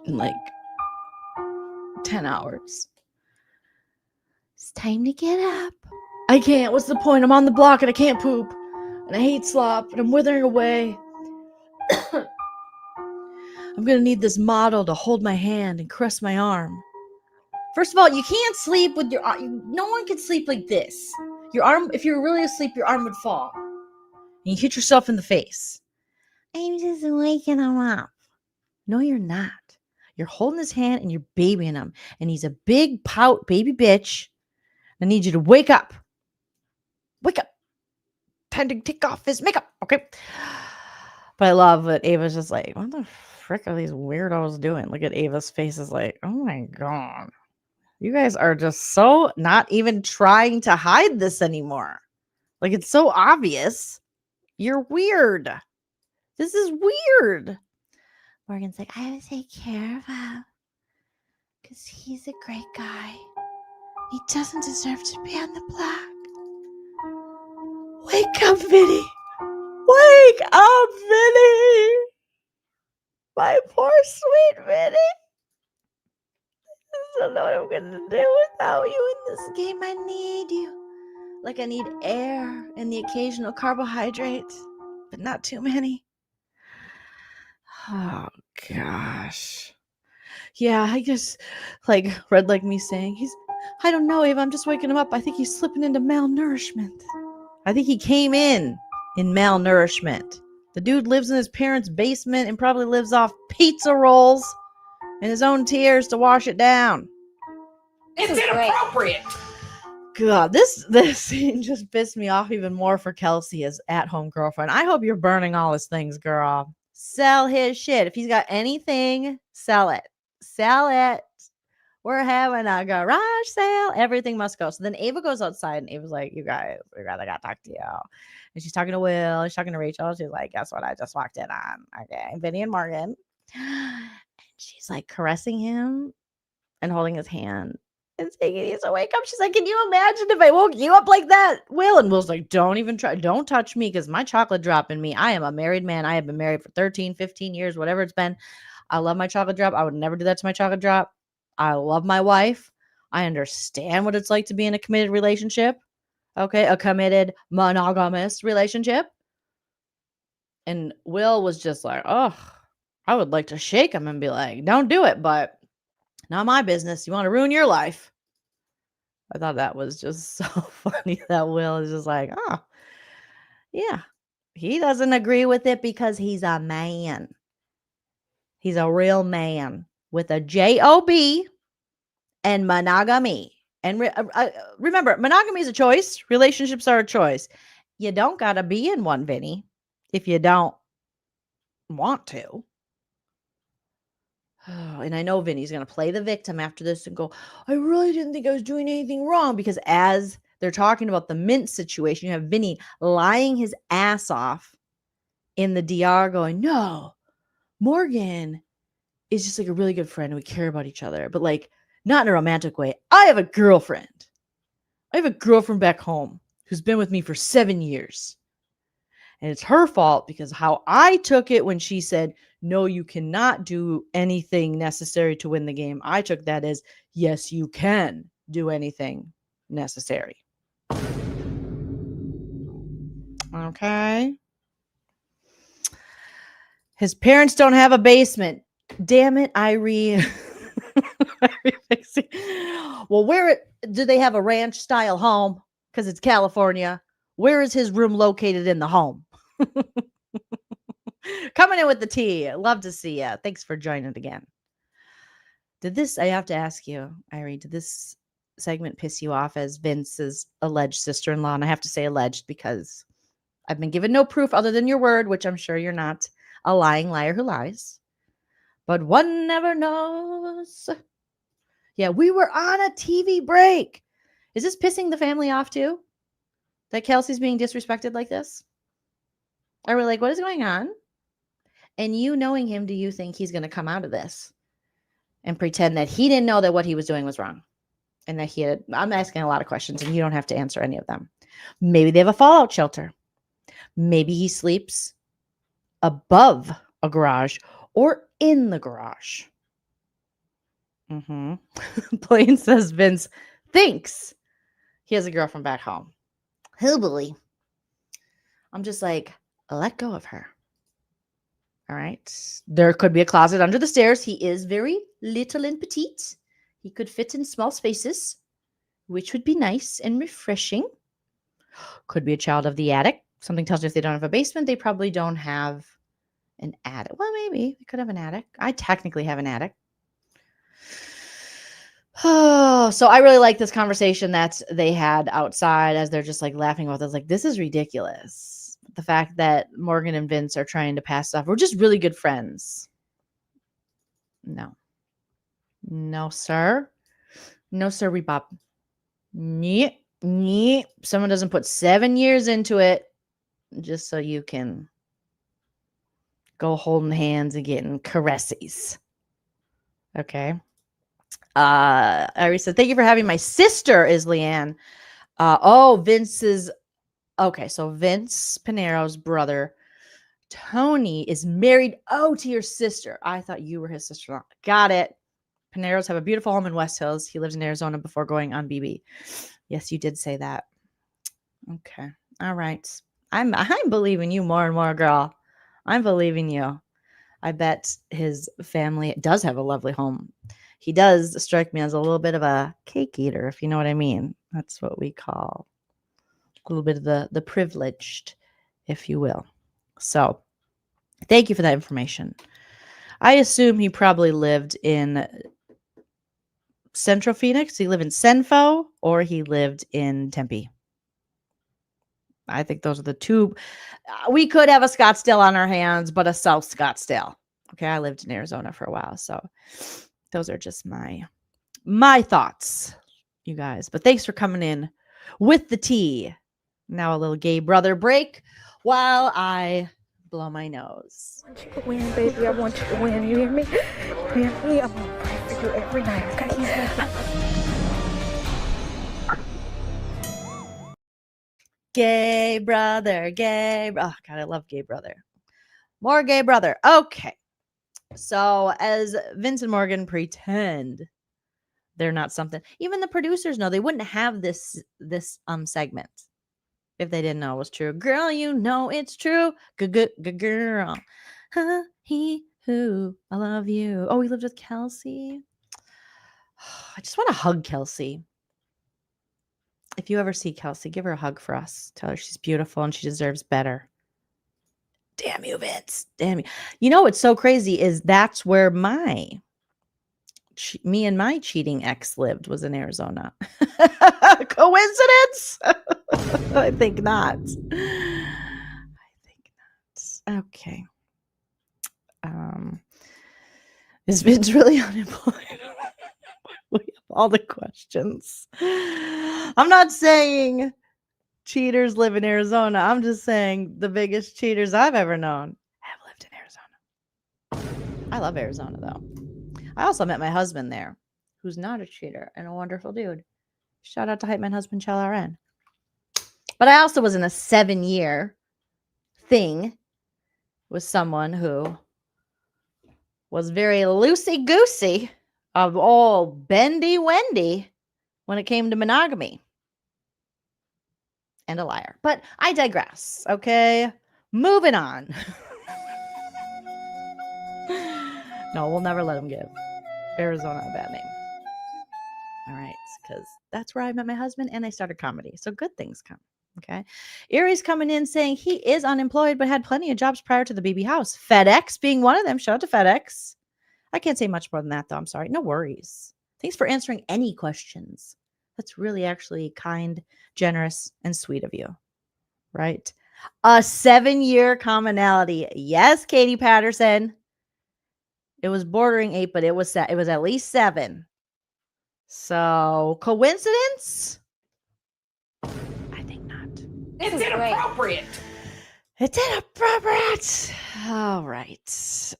in like 10 hours. It's time to get up. I can't. What's the point? I'm on the block and I can't poop. And I hate slop and I'm withering away. I'm going to need this model to hold my hand and caress my arm. First of all, you can't sleep with your arm. No one can sleep like this. Your arm, if you were really asleep, your arm would fall. And you hit yourself in the face. I'm just waking him up. No, you're not. You're holding his hand and you're babying him. And he's a big pout baby bitch. I need you to wake up. Wake up. Time to take off his makeup. Okay. But I love that Ava's just like, what the frick are these weirdos doing? Look at Ava's face is like, oh my God. You guys are just so not even trying to hide this anymore. Like, it's so obvious. You're weird. This is weird. Morgan's like, I have to take care of him because he's a great guy. He doesn't deserve to be on the block. Wake up, Vinny. Wake up, Vinny. My poor sweet Vinny. I don't know what I'm going to do without you in this game. I need you. Like I need air and the occasional carbohydrate, but not too many. Oh, gosh. Yeah, I guess, like, Red Like Me saying, I don't know, Ava, I'm just waking him up. I think he's slipping into malnourishment. I think he came in malnourishment. The dude lives in his parents' basement and probably lives off pizza rolls and his own tears to wash it down. It's inappropriate. God, this scene just pissed me off even more for Kelsey, his at-home girlfriend. I hope you're burning all his things, girl. Sell his shit. If he's got anything, sell it. Sell it. We're having a garage sale. Everything must go. So then Ava goes outside and Ava's like, you guys, we gotta talk to you. And she's talking to Will. She's talking to Rachel. She's like, guess what? I just walked in on. Okay. Vinny and Morgan. And she's like caressing him and holding his hand and saying he needs to wake up. She's like, can you imagine if I woke you up like that, Will? And Will's like, don't even try. Don't touch me because my chocolate drop in me. I am a married man. I have been married for 13, 15 years, whatever it's been. I love my chocolate drop. I would never do that to my chocolate drop. I love my wife. I understand what it's like to be in a committed relationship. Okay, a committed monogamous relationship. And Will was just like, oh, I would like to shake him and be like, don't do it, but not my business. You want to ruin your life. I thought that was just so funny that Will is just like, oh, yeah. He doesn't agree with it because he's a man. He's a real man with a J-O-B and monogamy. And remember, monogamy is a choice. Relationships are a choice. You don't got to be in one, Vinny, if you don't want to. And I know Vinny's going to play the victim after this and go, I really didn't think I was doing anything wrong. Because as they're talking about the mint situation, you have Vinny lying his ass off in the DR going, no, Morgan is just like a really good friend. And we care about each other, but like not in a romantic way. I have a girlfriend. I have a girlfriend back home who's been with me for 7 years. And it's her fault because how I took it when she said, no, you cannot do anything necessary to win the game. I took that as, yes, you can do anything necessary. Okay. His parents don't have a basement. Damn it, Irie. Well, do they have a ranch style home? Because it's California. Where is his room located in the home? Coming in with the tea. Love to see you. Thanks for joining again. I have to ask you, Irie, did this segment piss you off as Vince's alleged sister-in-law? And I have to say alleged because I've been given no proof other than your word, which I'm sure you're not a lying liar who lies. But one never knows. Yeah, we were on a TV break. Is this pissing the family off too? That Kelsey's being disrespected like this? Are we like, what is going on? And you knowing him, do you think he's going to come out of this and pretend that he didn't know that what he was doing was wrong? And that I'm asking a lot of questions and you don't have to answer any of them. Maybe they have a fallout shelter. Maybe he sleeps above a garage or in the garage. Blaine says Vince thinks he has a girlfriend back home. Hillbilly. I'm just like, let go of her. All right. There could be a closet under the stairs. He is very little and petite. He could fit in small spaces, which would be nice and refreshing. Could be a child of the attic. Something tells me if they don't have a basement, they probably don't have an attic. Well, maybe they could have an attic. I technically have an attic. Oh, so I really like this conversation that they had outside as they're just like laughing about this. Like, this is ridiculous. The fact that Morgan and Vince are trying to pass off. We're just really good friends. No. No, sir. No, sir, Rebop. Someone doesn't put 7 years into it just so you can go holding hands and getting caresses. Okay. Irie said, thank you for having my sister, is Leanne. Vince's. Okay, so Vince Pinero's brother, Tony, is married. Oh, to your sister. I thought you were his sister-in-law. Got it. Pineros have a beautiful home in West Hills. He lives in Arizona before going on BB. Yes, you did say that. Okay. All right. I'm believing you more and more, girl. I'm believing you. I bet his family does have a lovely home. He does strike me as a little bit of a cake eater, if you know what I mean. That's what we call a little bit of the privileged, if you will. So thank you for that information. I assume he probably lived in Central Phoenix. He lived in Senfo or he lived in Tempe. I think those are the two. We could have a Scottsdale on our hands, but a South Scottsdale. Okay, I lived in Arizona for a while, so those are just my thoughts, you guys. But thanks for coming in with the tea. Now a little gay brother break while I blow my nose. I want you to win, baby. I want you to win. You hear me? You hear me? I'm gonna pray for you every night, okay? Gay brother, gay. Oh, God, I love gay brother. More gay brother. Okay. So as Vince and Morgan pretend they're not something, even the producers know they wouldn't have this segment if they didn't know it was true. Girl, you know it's true. Good girl. Huh, he who I love you. Oh, he lived with Kelsey. I just want to hug Kelsey. If you ever see Kelsey, give her a hug for us. Tell her she's beautiful and she deserves better. Damn you, Vince. Damn you. You know what's so crazy is that's where me and my cheating ex lived, was in Arizona. Coincidence? I think not. Okay. Is Vince really unemployed? We have all the questions. I'm not saying cheaters live in Arizona. I'm just saying the biggest cheaters I've ever known have lived in Arizona. I love Arizona, though. I also met my husband there, who's not a cheater and a wonderful dude. Shout out to Hype Man Husband Chell RN. But I also was in a 7-year thing with someone who was very loosey-goosey of all bendy-wendy when it came to monogamy. And a liar. But I digress, okay? Moving on. No, we'll never let him give Arizona a bad name. All right, because that's where I met my husband and I started comedy. So good things come, okay? Erie's coming in saying he is unemployed but had plenty of jobs prior to the BB house. FedEx being one of them. Shout out to FedEx. I can't say much more than that, though. I'm sorry. No worries. Thanks for answering any questions. That's really actually kind, generous, and sweet of you, right? A 7-year commonality. Yes, Katie Patterson. It was bordering 8, but it was at least 7. So, coincidence? I think not. It's inappropriate. It's inappropriate. All right.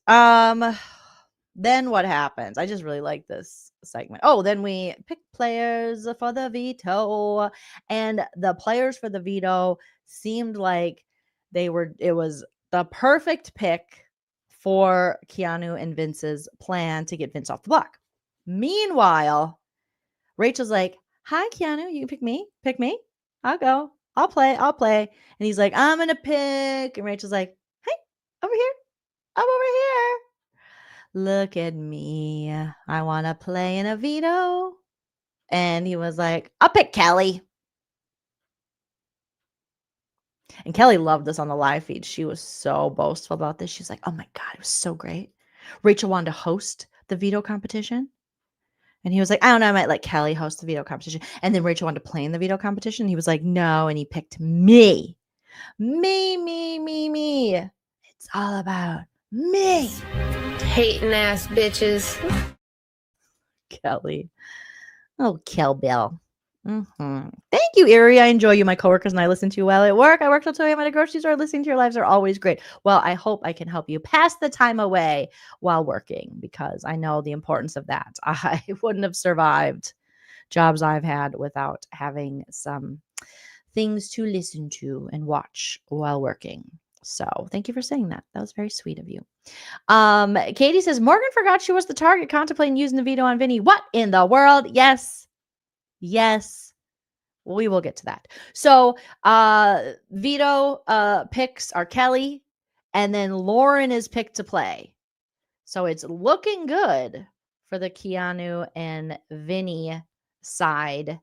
Then what happens? I just really like this segment. Oh, then we pick players for the veto, and the players for the veto seemed like it was the perfect pick for Keanu and Vince's plan to get Vince off the block. Meanwhile, Rachel's like, "Hi, Keanu, you can pick me. Pick me. I'll go. I'll play. And he's like, "I'm gonna pick." And Rachel's like, "Hey, over here. I'm over here. Look at me. I want to play in a veto." And he was like, "I'll pick Kelly." And Kelly loved this on the live feed. She was so boastful about this. She's like, "Oh my God, it was so great." Rachel wanted to host the veto competition. And he was like, "I don't know, I might let Kelly host the veto competition." And then Rachel wanted to play in the veto competition. He was like, "No." And he picked me. Me. It's all about me. Hating ass bitches. Kelly. Oh, Kel Bill. Thank you, Erie. I enjoy you. My coworkers and I listen to you while at work. I work till 2 a.m. at a grocery store. Listening to your lives are always great. Well, I hope I can help you pass the time away while working, because I know the importance of that. I wouldn't have survived jobs I've had without having some things to listen to and watch while working. So thank you for saying that. That was very sweet of you. Katie says, Morgan forgot she was the target, contemplating using the veto on Vinny. What in the world? Yes. We will get to that. So veto picks are Kelly, and then Lauren is picked to play. So it's looking good for the Keanu and Vinny side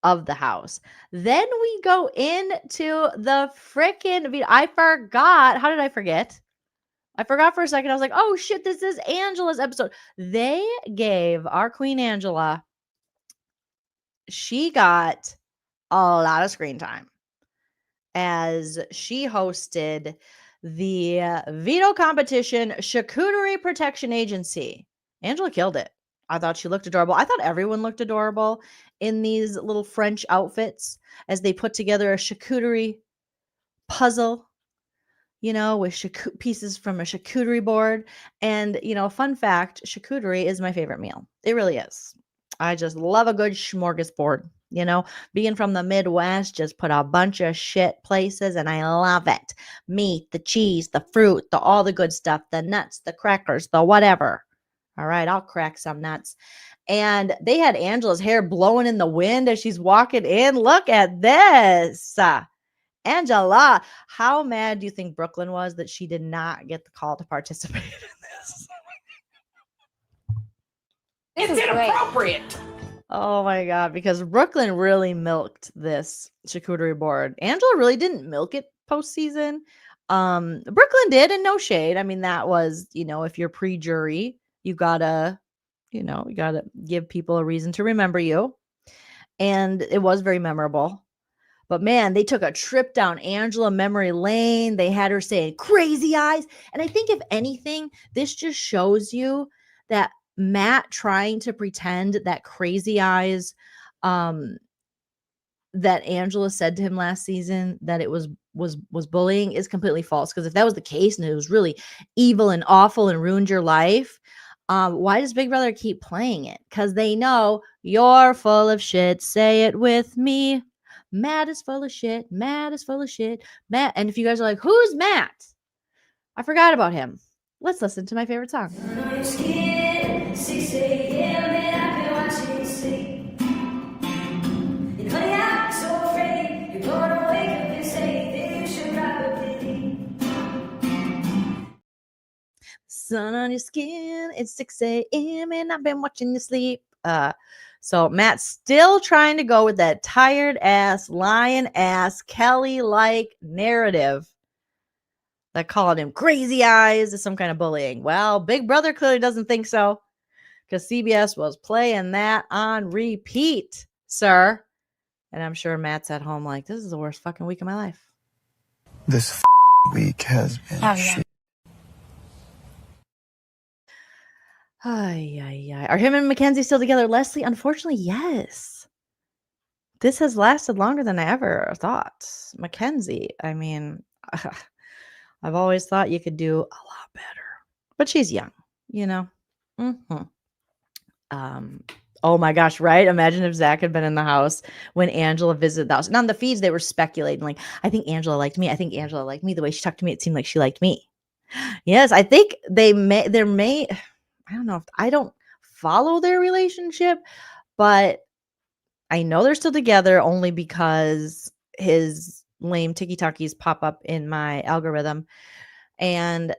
of the house. Then we go into the freaking I forgot. How did I forget? I forgot for a second. I was like, oh shit, this is Angela's episode. They gave our Queen Angela, she got a lot of screen time as she hosted the Veto competition charcuterie protection agency. Angela killed it. I thought she looked adorable. I thought everyone looked adorable in these little French outfits as they put together a charcuterie puzzle, you know, with pieces from a charcuterie board. And, you know, fun fact, charcuterie is my favorite meal. It really is. I just love a good smorgasbord. You know, being from the Midwest, just put a bunch of shit places and I love it. Meat, the cheese, the fruit, all the good stuff, the nuts, the crackers, the whatever. All right, I'll crack some nuts. And they had Angela's hair blowing in the wind as she's walking in. Look at this. Angela, how mad do you think Brooklyn was that she did not get the call to participate in this? It's inappropriate. Oh my God, because Brooklyn really milked this charcuterie board. Angela really didn't milk it postseason. Brooklyn did, and no shade. I mean, that was, you know, if you're pre-jury, you gotta give people a reason to remember you. And it was very memorable. But man, they took a trip down Angela memory lane. They had her saying crazy eyes. And I think if anything, this just shows you that Matt trying to pretend that crazy eyes that Angela said to him last season that it was bullying is completely false. Because if that was the case and it was really evil and awful and ruined your life, why does Big Brother keep playing it? Because they know you're full of shit. Say it with me. Matt is full of shit. Matt is full of shit. Matt. And if you guys are like, who's Matt? I forgot about him. Let's listen to my favorite song. 6 a.m. and I've been watching you sleep. And honey, I'm so afraid you're gonna wake up and say that you should probably leave. Sun on your skin. It's 6 a.m. and I've been watching you sleep. So Matt's still trying to go with that tired ass, lying ass, Kelly-like narrative that called him crazy eyes is some kind of bullying. Well, Big Brother clearly doesn't think so, because CBS was playing that on repeat, sir. And I'm sure Matt's at home like, this is the worst fucking week of my life. This week has been shit. Are him and Mackenzie still together, Leslie? Unfortunately, yes. This has lasted longer than I ever thought. Mackenzie, I mean, I've always thought you could do a lot better. But she's young, you know? Mm-hmm. Oh my gosh, right? Imagine if Zach had been in the house when Angela visited the house. And on the feeds, they were speculating, like, I think Angela liked me. I think Angela liked me. The way she talked to me, it seemed like she liked me. Yes, I think I don't know if I don't follow their relationship, but I know they're still together only because his lame tiki-takis pop up in my algorithm and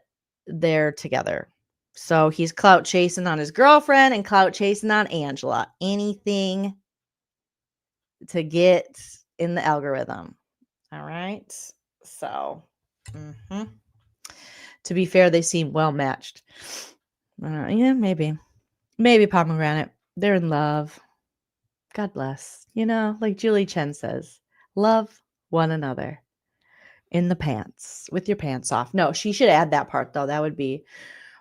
they're together. So he's clout chasing on his girlfriend and clout chasing on Angela. Anything to get in the algorithm. All right. So, to be fair, they seem well matched. Yeah, maybe pomegranate. They're in love. God bless. You know, like Julie Chen says, love one another in the pants with your pants off. No, she should add that part though. That would be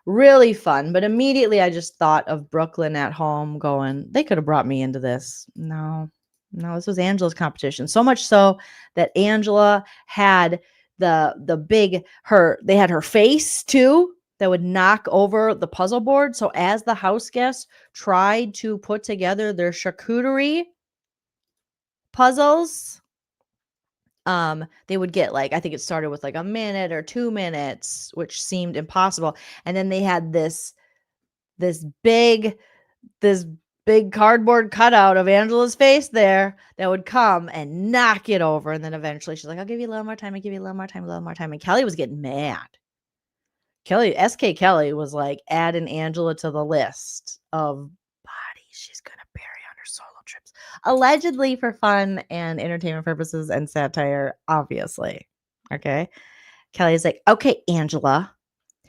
really fun. But immediately I just thought of Brooklyn at home going, they could have brought me into this. No, this was Angela's competition. So much so that Angela had they had her face too that would knock over the puzzle board. So as the house guests tried to put together their charcuterie puzzles, they would get like, I think it started with like a minute or 2 minutes, which seemed impossible. And then they had this big cardboard cutout of Angela's face there that would come and knock it over. And then eventually she's like, I'll give you a little more time. I'll give you a little more time, a little more time. And Kelly was getting mad. SK Kelly was like adding Angela to the list of bodies she's gonna bury on her solo trips, allegedly for fun and entertainment purposes and satire, obviously. Okay. Kelly's like, okay, Angela.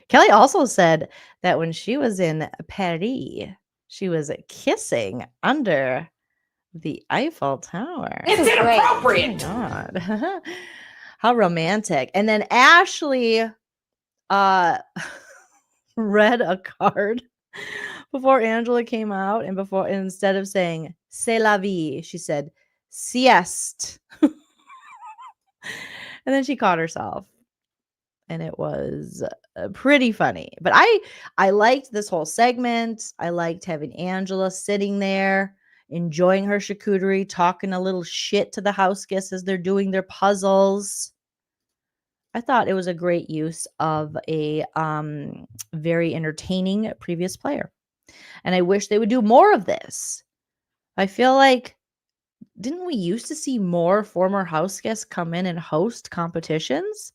Kelly also said that when she was in Paris, she was kissing under the Eiffel Tower. It's inappropriate. Oh my God. How romantic. And then Ashley read a card before Angela came out, and instead of saying c'est la vie, she said sieste. And then she caught herself. And it was pretty funny. But I liked this whole segment. I liked having Angela sitting there, enjoying her charcuterie, talking a little shit to the house guests as they're doing their puzzles. I thought it was a great use of a very entertaining previous player. And I wish they would do more of this. I feel like, didn't we used to see more former house guests come in and host competitions?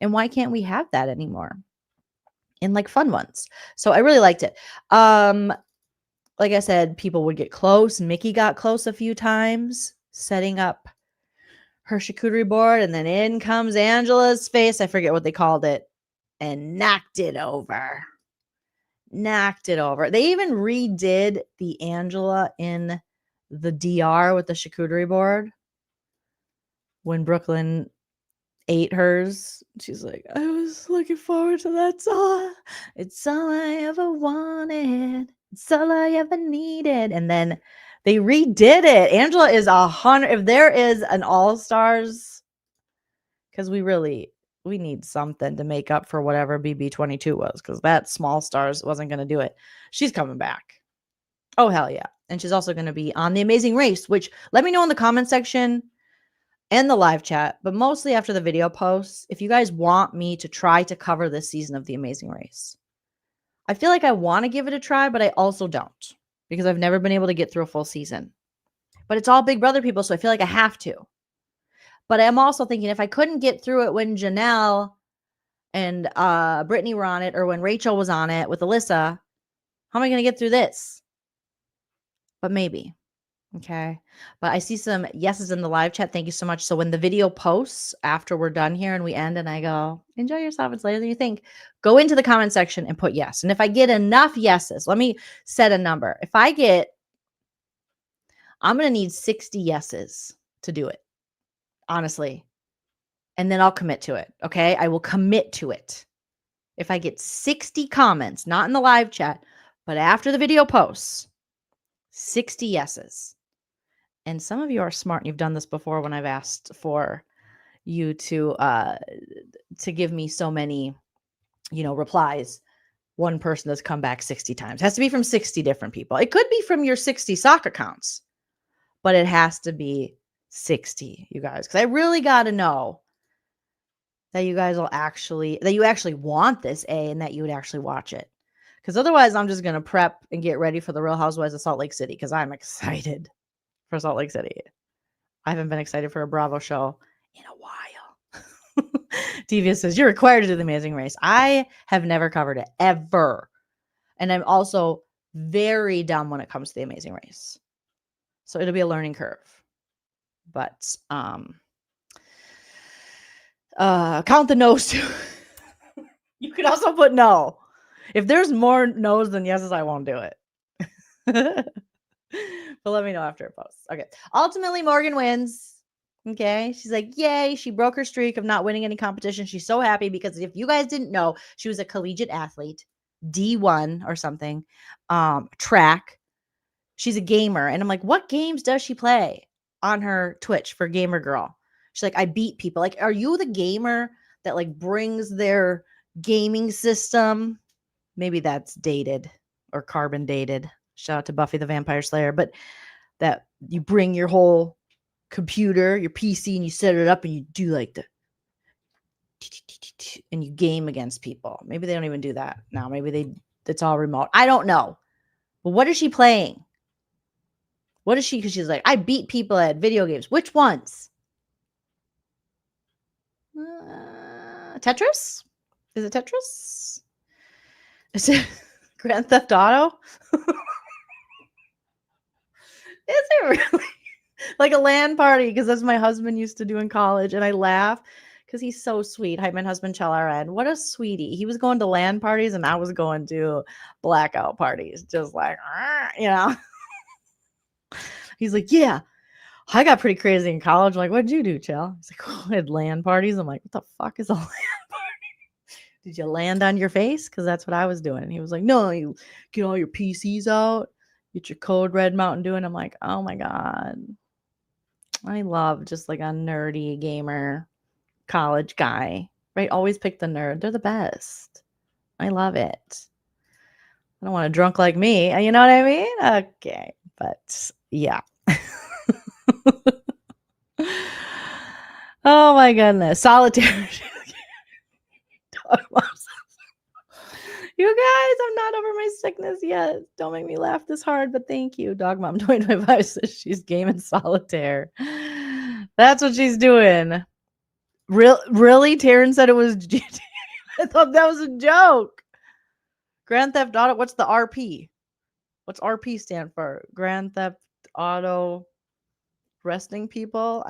And why can't we have that anymore? In like fun ones. So I really liked it. Like I said, people would get close. Mickey got close a few times, setting up her charcuterie board, and then in comes Angela's face. I forget what they called it, and knocked it over. They even redid the Angela in the DR with the charcuterie board when Brooklyn ate hers. She's like, I was looking forward to that song. It's all I ever wanted. It's all I ever needed. And then they redid it. Angela is 100. If there is an all-stars, because we need something to make up for whatever BB22 was, because that small stars wasn't going to do it. She's coming back. Oh, hell yeah. And she's also going to be on The Amazing Race, which let me know in the comment section and the live chat, but mostly after the video posts, if you guys want me to try to cover this season of The Amazing Race. I feel like I want to give it a try, but I also don't, because I've never been able to get through a full season. But it's all Big Brother people, so I feel like I have to. But I'm also thinking, if I couldn't get through it when Janelle and Brittany were on it, or when Rachel was on it with Alyssa, how am I going to get through this? But maybe. Okay. But I see some yeses in the live chat. Thank you so much. So when the video posts after we're done here and we end and I go, enjoy yourself, it's later than you think, go into the comment section and put yes. And if I get enough yeses, let me set a number. If I get, I'm going to need 60 yeses to do it, honestly. And then I'll commit to it. Okay. I will commit to it. If I get 60 comments, not in the live chat, but after the video posts, 60 yeses. And some of you are smart and you've done this before when I've asked for you to give me so many, replies. One person has come back 60 times. It has to be from 60 different people. It could be from your 60 sock accounts, but it has to be 60, you guys. Because I really got to know that you guys that you actually want this, and that you would actually watch it. Because otherwise, I'm just going to prep and get ready for the Real Housewives of Salt Lake City, because I'm excited for Salt Lake City. I haven't been excited for a Bravo show in a while. Devious says, you're required to do The Amazing Race. I have never covered it, ever. And I'm also very dumb when it comes to The Amazing Race. So it'll be a learning curve. But count the no's too. You could also put no. If there's more no's than yeses, I won't do it. But let me know after it posts. Okay. Ultimately, Morgan wins. Okay. She's like, yay. She broke her streak of not winning any competition. She's so happy because if you guys didn't know, she was a collegiate athlete, D1 or something, track. She's a gamer. And I'm like, what games does she play on her Twitch for Gamer Girl? She's like, I beat people. Like, are you the gamer that like brings their gaming system? Maybe that's dated or carbon dated. Shout out to Buffy the Vampire Slayer. But that you bring your whole computer, your PC, and you set it up and you do like the and you game against people. Maybe they don't even do that now. Maybe it's all remote. I don't know. But what is she playing? What is she? Because she's like, I beat people at video games. Which ones? Tetris? Is it Tetris? Is it Grand Theft Auto? Is it really? Like a LAN party, because that's my husband used to do in college, and I laugh because he's so sweet. Hi, my husband Chalaran. What a sweetie. He was going to LAN parties, and I was going to blackout parties, just like, you know. He's like, yeah, I got pretty crazy in college. I'm like, what'd you do, Chell? He's like, oh, I had LAN parties. I'm like, what the fuck is a LAN party? Did you land on your face? Because that's what I was doing. And he was like, no, you get all your PCs out, get your Code Red Mountain Dew. And I'm like, oh my God. I love just like a nerdy gamer college guy, right? Always pick the nerd. They're the best. I love it. I don't want a drunk like me. You know what I mean? Okay. But yeah. Oh my goodness. Solitaire. You guys, I'm not over my sickness yet. Don't make me laugh this hard, but thank you. Dog Mom 2025 says she's gaming solitaire. That's what she's doing. Really? Taryn said it was GT. I thought that was a joke. Grand Theft Auto. What's the RP? What's RP stand for? Grand Theft Auto resting people?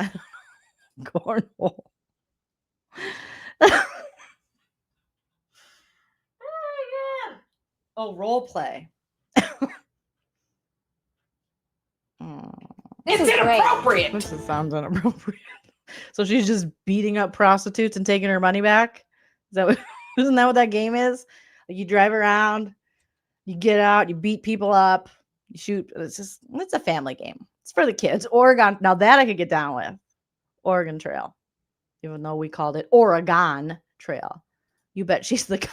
Cornhole. Oh, role play. It's inappropriate. This sounds inappropriate. So she's just beating up prostitutes and taking her money back? Isn't that what that game is? Like you drive around, you get out, you beat people up, you shoot. It's a family game. It's for the kids. Oregon. Now that I could get down with. Oregon Trail. Even though we called it Oregon Trail. You bet she's the guy.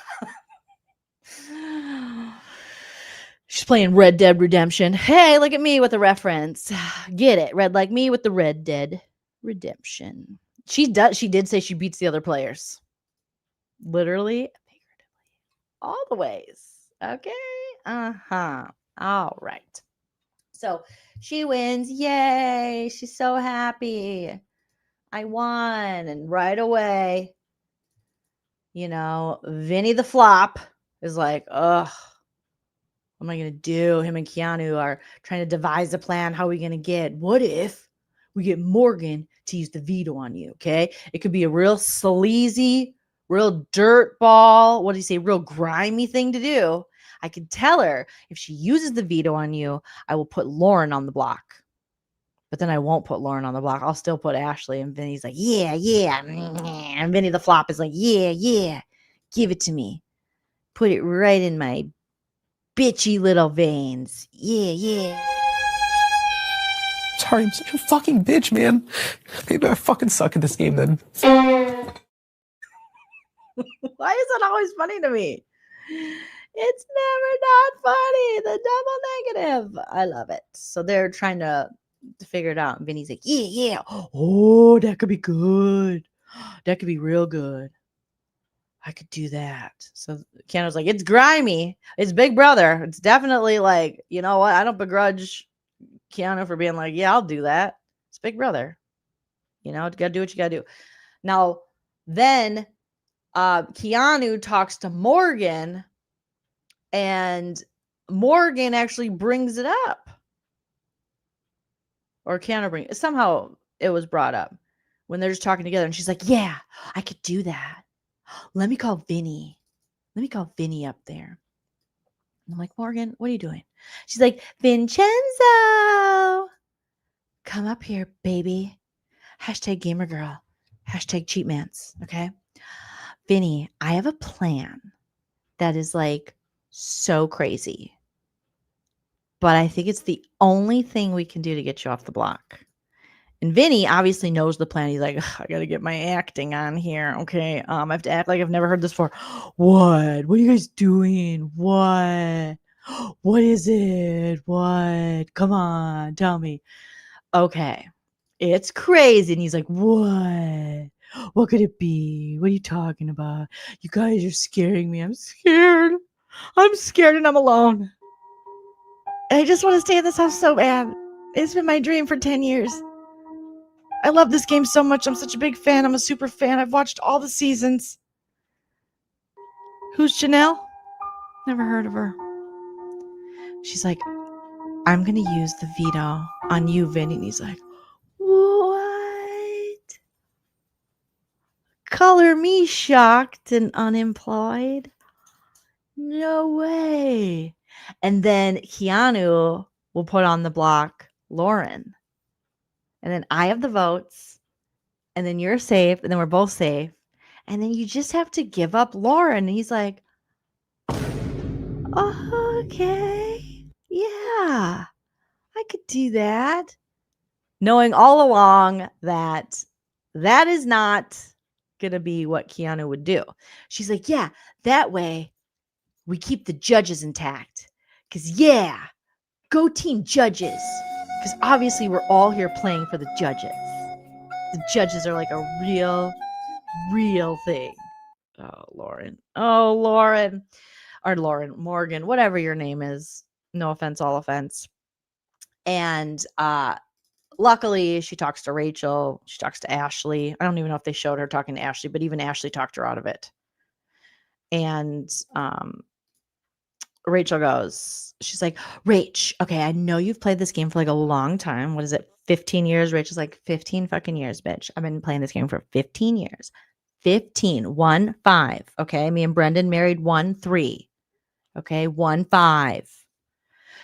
She's playing Red Dead Redemption. Hey, look at me with a reference. Get it. Red like me with the Red Dead Redemption. She did say she beats the other players. Literally, figuratively. All the ways. Okay. Uh-huh. All right. So she wins. Yay. She's so happy. I won. And right away, Vinny the Flop is like, ugh. What am I going to do? Him and Keanu are trying to devise a plan. How are we going to get? What if we get Morgan to use the veto on you? Okay. It could be a real sleazy, real dirt ball. What do you say? Real grimy thing to do. I could tell her if she uses the veto on you, I will put Lauren on the block. But then I won't put Lauren on the block. I'll still put Ashley. And Vinny's like, yeah. And Vinny the Flop is like, yeah. Give it to me. Put it right in my bitchy little veins. Yeah. Sorry, I'm such a fucking bitch, man. Maybe I fucking suck at this game then. Why is it always funny to me? It's never not funny. The double negative. I love it. So they're trying to figure it out. And Vinny's like, yeah. Oh, that could be good. That could be real good. I could do that. So Keanu's like, it's grimy. It's Big Brother. It's definitely like, you know what? I don't begrudge Keanu for being like, yeah, I'll do that. It's Big Brother. You got to do what you got to do. Now, then Keanu talks to Morgan, and Morgan actually brings it up. Or Keanu brings it. Somehow it was brought up when they're just talking together. And she's like, yeah, I could do that. Let me call Vinny. Let me call Vinny up there. And I'm like, Morgan, what are you doing? She's like, Vincenzo, come up here, baby. Hashtag gamer girl. Hashtag cheatmance. Okay. Vinny, I have a plan that is like so crazy. But I think it's the only thing we can do to get you off the block. And Vinny obviously knows the plan. He's like, I got to get my acting on here. Okay. I have to act like I've never heard this before. What? What are you guys doing? What? What is it? What? Come on. Tell me. Okay. It's crazy. And he's like, what? What could it be? What are you talking about? You guys are scaring me. I'm scared. I'm scared and I'm alone. And I just want to stay in this house so bad. It's been my dream for 10 years. I love this game so much. I'm such a big fan. I'm a super fan. I've watched all the seasons. Who's Janelle? Never heard of her. She's like, I'm going to use the veto on you, Vinny. And he's like, what? Color me shocked and unemployed. No way. And then Keanu will put on the block Lauren. And then I have the votes. And then you're safe. And then we're both safe. And then you just have to give up Lauren. And he's like, okay. Yeah, I could do that. Knowing all along that that is not going to be what Keanu would do. She's like, yeah, that way we keep the judges intact. Because, yeah, go team judges. Because obviously we're all here playing for the judges. The judges are like a real thing. Oh, Lauren. Oh, Lauren. Or Lauren, Morgan, whatever your name is. No offense, all offense. And luckily, she talks to Rachel. She talks to Ashley. I don't even know if they showed her talking to Ashley, but even Ashley talked her out of it. And Rachel goes, she's like, Rach, okay, I know you've played this game for like a long time. What is it? 15 years? Rachel's like, 15 fucking years, bitch. I've been playing this game for 15 years. 1-5. Okay. Me and Brendan married 1-3. Okay. 1-5.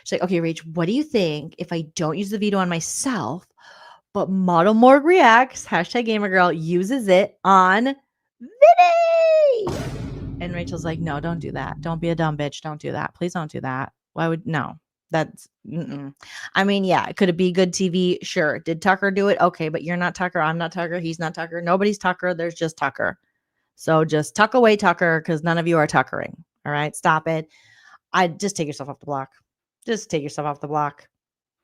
She's like, okay, Rach, what do you think if I don't use the veto on myself, but Model Morg reacts, #GamerGirl uses it on Vinny? And Rachel's like, no, don't do that. Don't be a dumb bitch. Don't do that. Please don't do that. Why would, no, that's, I mean, yeah, could it be good TV? Sure. Did Tucker do it? Okay, but you're not Tucker. I'm not Tucker. He's not Tucker. Nobody's Tucker. There's just Tucker. So just tuck away Tucker because none of you are Tuckering. All right, stop it. I just take yourself off the block. Just take yourself off the block.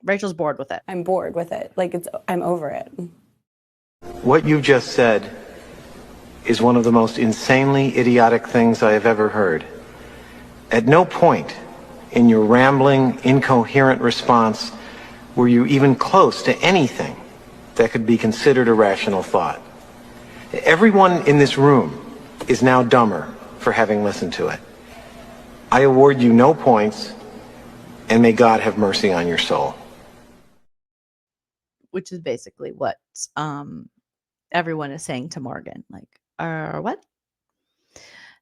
Rachel's bored with it. I'm bored with it. Like, I'm over it. What you just said is one of the most insanely idiotic things I have ever heard. At no point in your rambling, incoherent response were you even close to anything that could be considered a rational thought. Everyone in this room is now dumber for having listened to it. I award you no points, and may God have mercy on your soul. Which is basically what everyone is saying to Morgan. Like, what?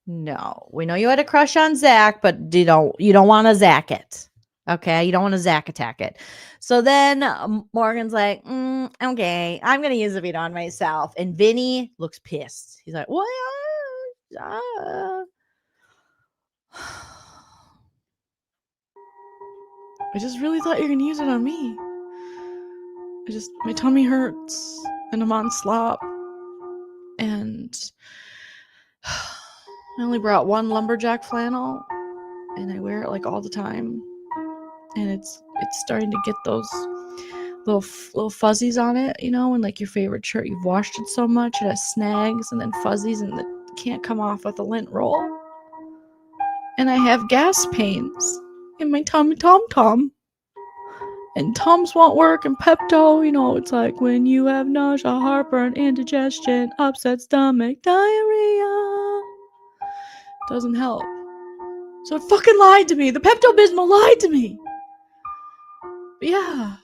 No, we know you had a crush on Zach, but you don't want to Zach it. Okay, you don't want to Zach attack it. So then Morgan's like, okay, I'm gonna use the veto on myself. And Vinny looks pissed. He's like, what? I just really thought you were gonna use it on me. My tummy hurts and I'm on slop. And I only brought one lumberjack flannel and I wear it like all the time. And it's starting to get those little fuzzies on it, you know, and like your favorite shirt, you've washed it so much, it has snags and then fuzzies and it can't come off with a lint roll. And I have gas pains in my tummy tom. And Tums won't work, and Pepto, you know, it's like when you have nausea, heartburn, indigestion, upset stomach, diarrhea. Doesn't help. So it fucking lied to me. The Pepto-Bismol lied to me. But yeah,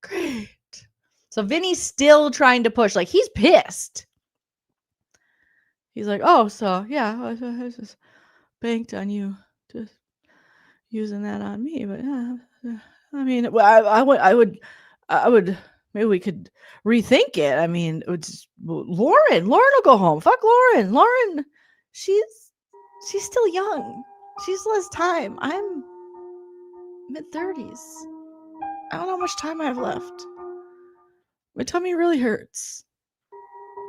great. So Vinny's still trying to push. Like, he's pissed. He's like, oh, so, yeah, I just banked on you just using that on me. But, yeah, I mean, I would, maybe we could rethink it. I mean, it's Lauren will go home. Fuck Lauren. Lauren, she's still young. She's less time. I'm mid-30s. I don't know how much time I have left. My tummy really hurts.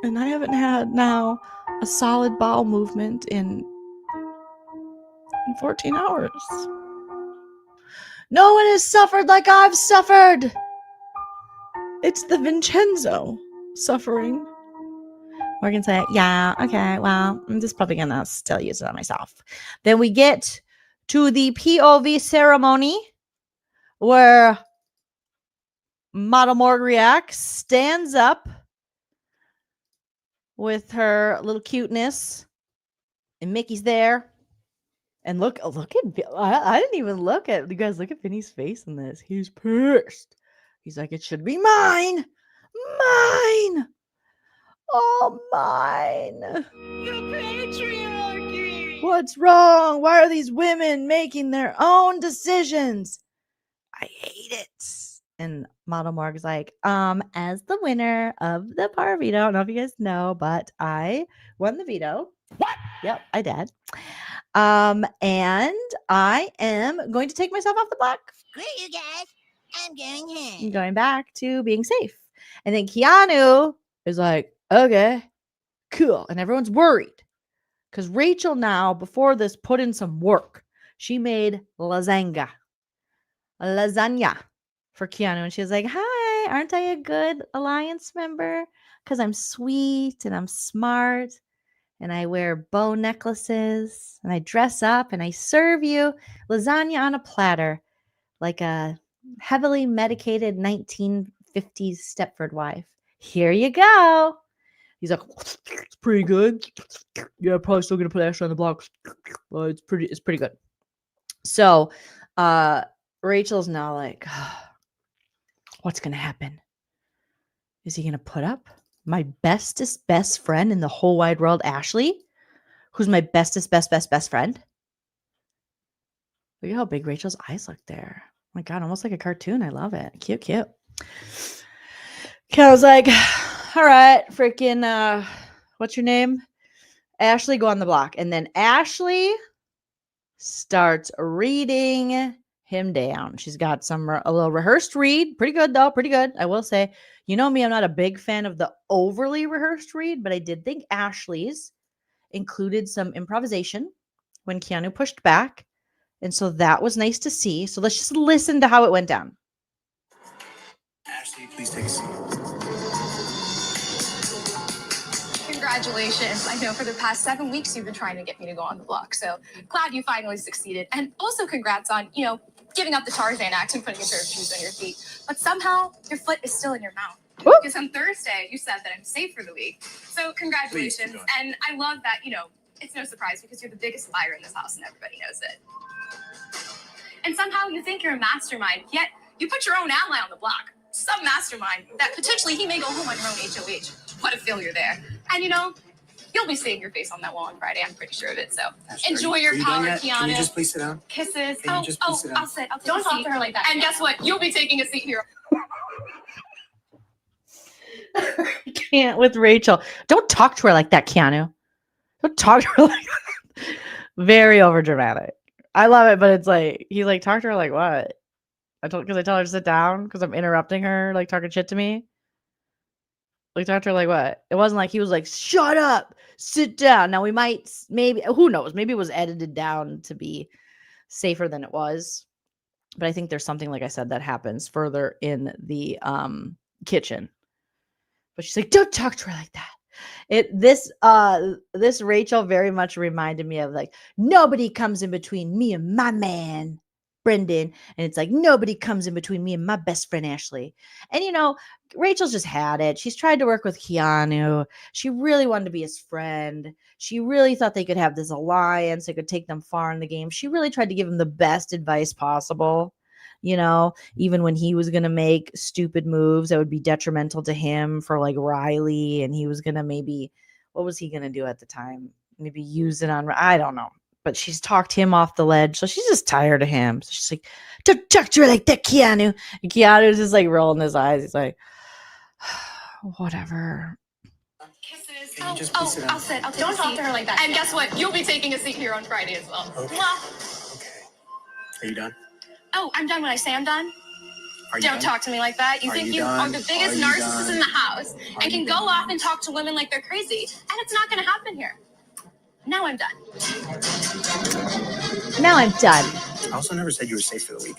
And I haven't had now a solid bowel movement in 14 hours. No one has suffered like I've suffered. It's the Vincenzo suffering. Morgan's like, yeah, okay, well, I'm just probably going to still use it on myself. Then we get to the POV ceremony where Model Morg reacts, stands up with her little cuteness, and Mickey's there. And look at I didn't even look at you guys. Look at Vinny's face in this. He's pissed. He's like, it should be mine. Mine. Oh, mine. The patriarchy. What's wrong? Why are these women making their own decisions? I hate it. And Model Morg's like, as the winner of the bar veto, I don't know if you guys know, but I won the veto. What? Yep, I did. And I am going to take myself off the block. Screw you guys. I'm going home. I'm going back to being safe. And then Keanu is like, okay, cool. And everyone's worried because Rachel now, before this, put in some work. She made lasagna for Keanu. And she was like, hi, aren't I a good alliance member? Because I'm sweet and I'm smart and I wear bow necklaces and I dress up and I serve you lasagna on a platter like a heavily medicated 1950s Stepford wife. Here you go. He's like, it's pretty good. Yeah, probably still gonna put extra on the block. Well, it's pretty good. So Rachel's now like, what's gonna happen? Is he gonna put up my best friend in the whole wide world, Ashley, who's my best friend? Look at how big Rachel's eyes look there. Oh my God, almost like a cartoon. I love it. Cute. Okay, I was like, all right, freaking, what's your name? Ashley, go on the block. And then Ashley starts reading him down. She's got a little rehearsed read. Pretty good, though. Pretty good. I will say, you know me, I'm not a big fan of the overly rehearsed read, but I did think Ashley's included some improvisation when Keanu pushed back. And so that was nice to see. So let's just listen to how it went down. Ashley, please take a seat. Congratulations. I know for the past 7 weeks you've been trying to get me to go on the block. So glad you finally succeeded. And also congrats on, giving up the Tarzan act and putting a pair of shoes on your feet. But somehow your foot is still in your mouth. Woo! Because on Thursday you said that I'm safe for the week. So congratulations. Please, and I love that, it's no surprise because you're the biggest liar in this house and everybody knows it. And somehow you think you're a mastermind, yet you put your own ally on the block. Some mastermind that potentially he may go home on your own HOH. What a failure there. And you'll be seeing your face on that wall on Friday. I'm pretty sure of it. So enjoy your power, Keanu. Can you just please sit down? Kisses. Can you just please sit down? I'll sit. Don't talk to her like that. And guess what? You'll be taking a seat here. I can't with Rachel. Don't talk to her like that, Keanu. Don't talk to her like that. Very overdramatic. I love it, but it's like he's like, talk to her like what? I tell her to sit down because I'm interrupting her, like talking shit to me. Like talk to her like what? It wasn't like he was like, shut up, sit down. Now we might maybe who knows? Maybe it was edited down to be safer than it was. But I think there's something, like I said, that happens further in the kitchen. But she's like, don't talk to her like that. This Rachel very much reminded me of like, nobody comes in between me and my man Brendan, and it's like nobody comes in between me and my best friend Ashley. And Rachel's just had it. She's tried to work with Keanu. She really wanted to be his friend. She really thought they could have this alliance. It could take them far in the game. She really tried to give him the best advice possible. Even when he was going to make stupid moves that would be detrimental to him for like Riley, and he was going to what was he going to do at the time? Maybe use it on, I don't know. But she's talked him off the ledge. So she's just tired of him. So she's like, don't talk to her like that, Keanu. And Keanu's just like rolling his eyes. He's like, whatever. Kisses. I'll sit. Don't talk to her like that. And guess what? You'll be taking a seat here on Friday as well. Okay. Are you done? Oh, I'm done when I say I'm done. Are you Don't done? talk to me like that. You think you are the biggest narcissist in the house and can go off and talk to women like they're crazy. And it's not going to happen here. Now I'm done. I also never said you were safe for the week.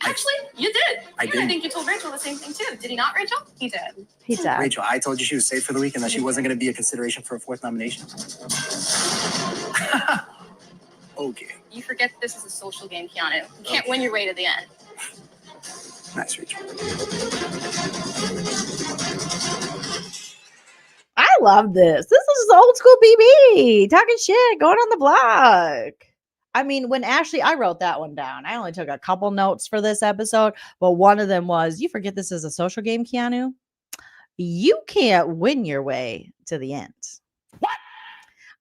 Actually, you did. I did. I think you told Rachel the same thing too. Did he not, Rachel? He did. He did. Rachel, I told you she was safe for the week and that she wasn't going to be a consideration for a 4th nomination. Okay. You forget this is a social game, Keanu. You can't win your way to the end. Nice, Rachel. I love this. This is old school BB talking shit, going on the block. I mean, when Ashley, I wrote that one down. I only took a couple notes for this episode, but one of them was, you forget this is a social game, Keanu? You can't win your way to the end.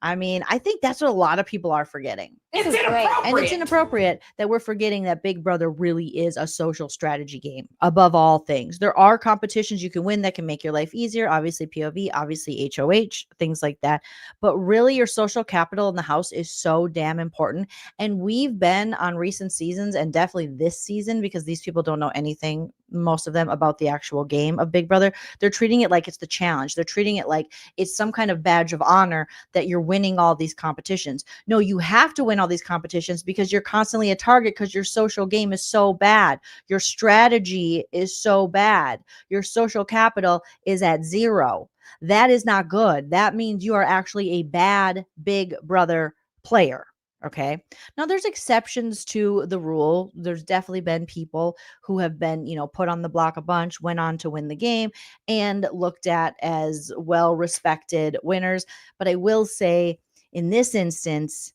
I mean, I think that's what a lot of people are forgetting. It's inappropriate. And it's inappropriate that we're forgetting that Big Brother really is a social strategy game above all things. There are competitions you can win that can make your life easier. Obviously, POV, obviously, HOH, things like that. But really, your social capital in the house is so damn important. And we've been on recent seasons, and definitely this season, because these people don't know anything, most of them, about the actual game of Big Brother. They're treating it like it's the challenge. They're treating it like it's some kind of badge of honor that you're winning all these competitions. No, you have to win all these competitions because you're constantly a target because your social game is so bad. Your strategy is so bad. Your social capital is at 0. That is not good. That means you are actually a bad Big Brother player. Okay. Now there's exceptions to the rule. There's definitely been people who have been, put on the block a bunch, went on to win the game and looked at as well-respected winners. But I will say in this instance,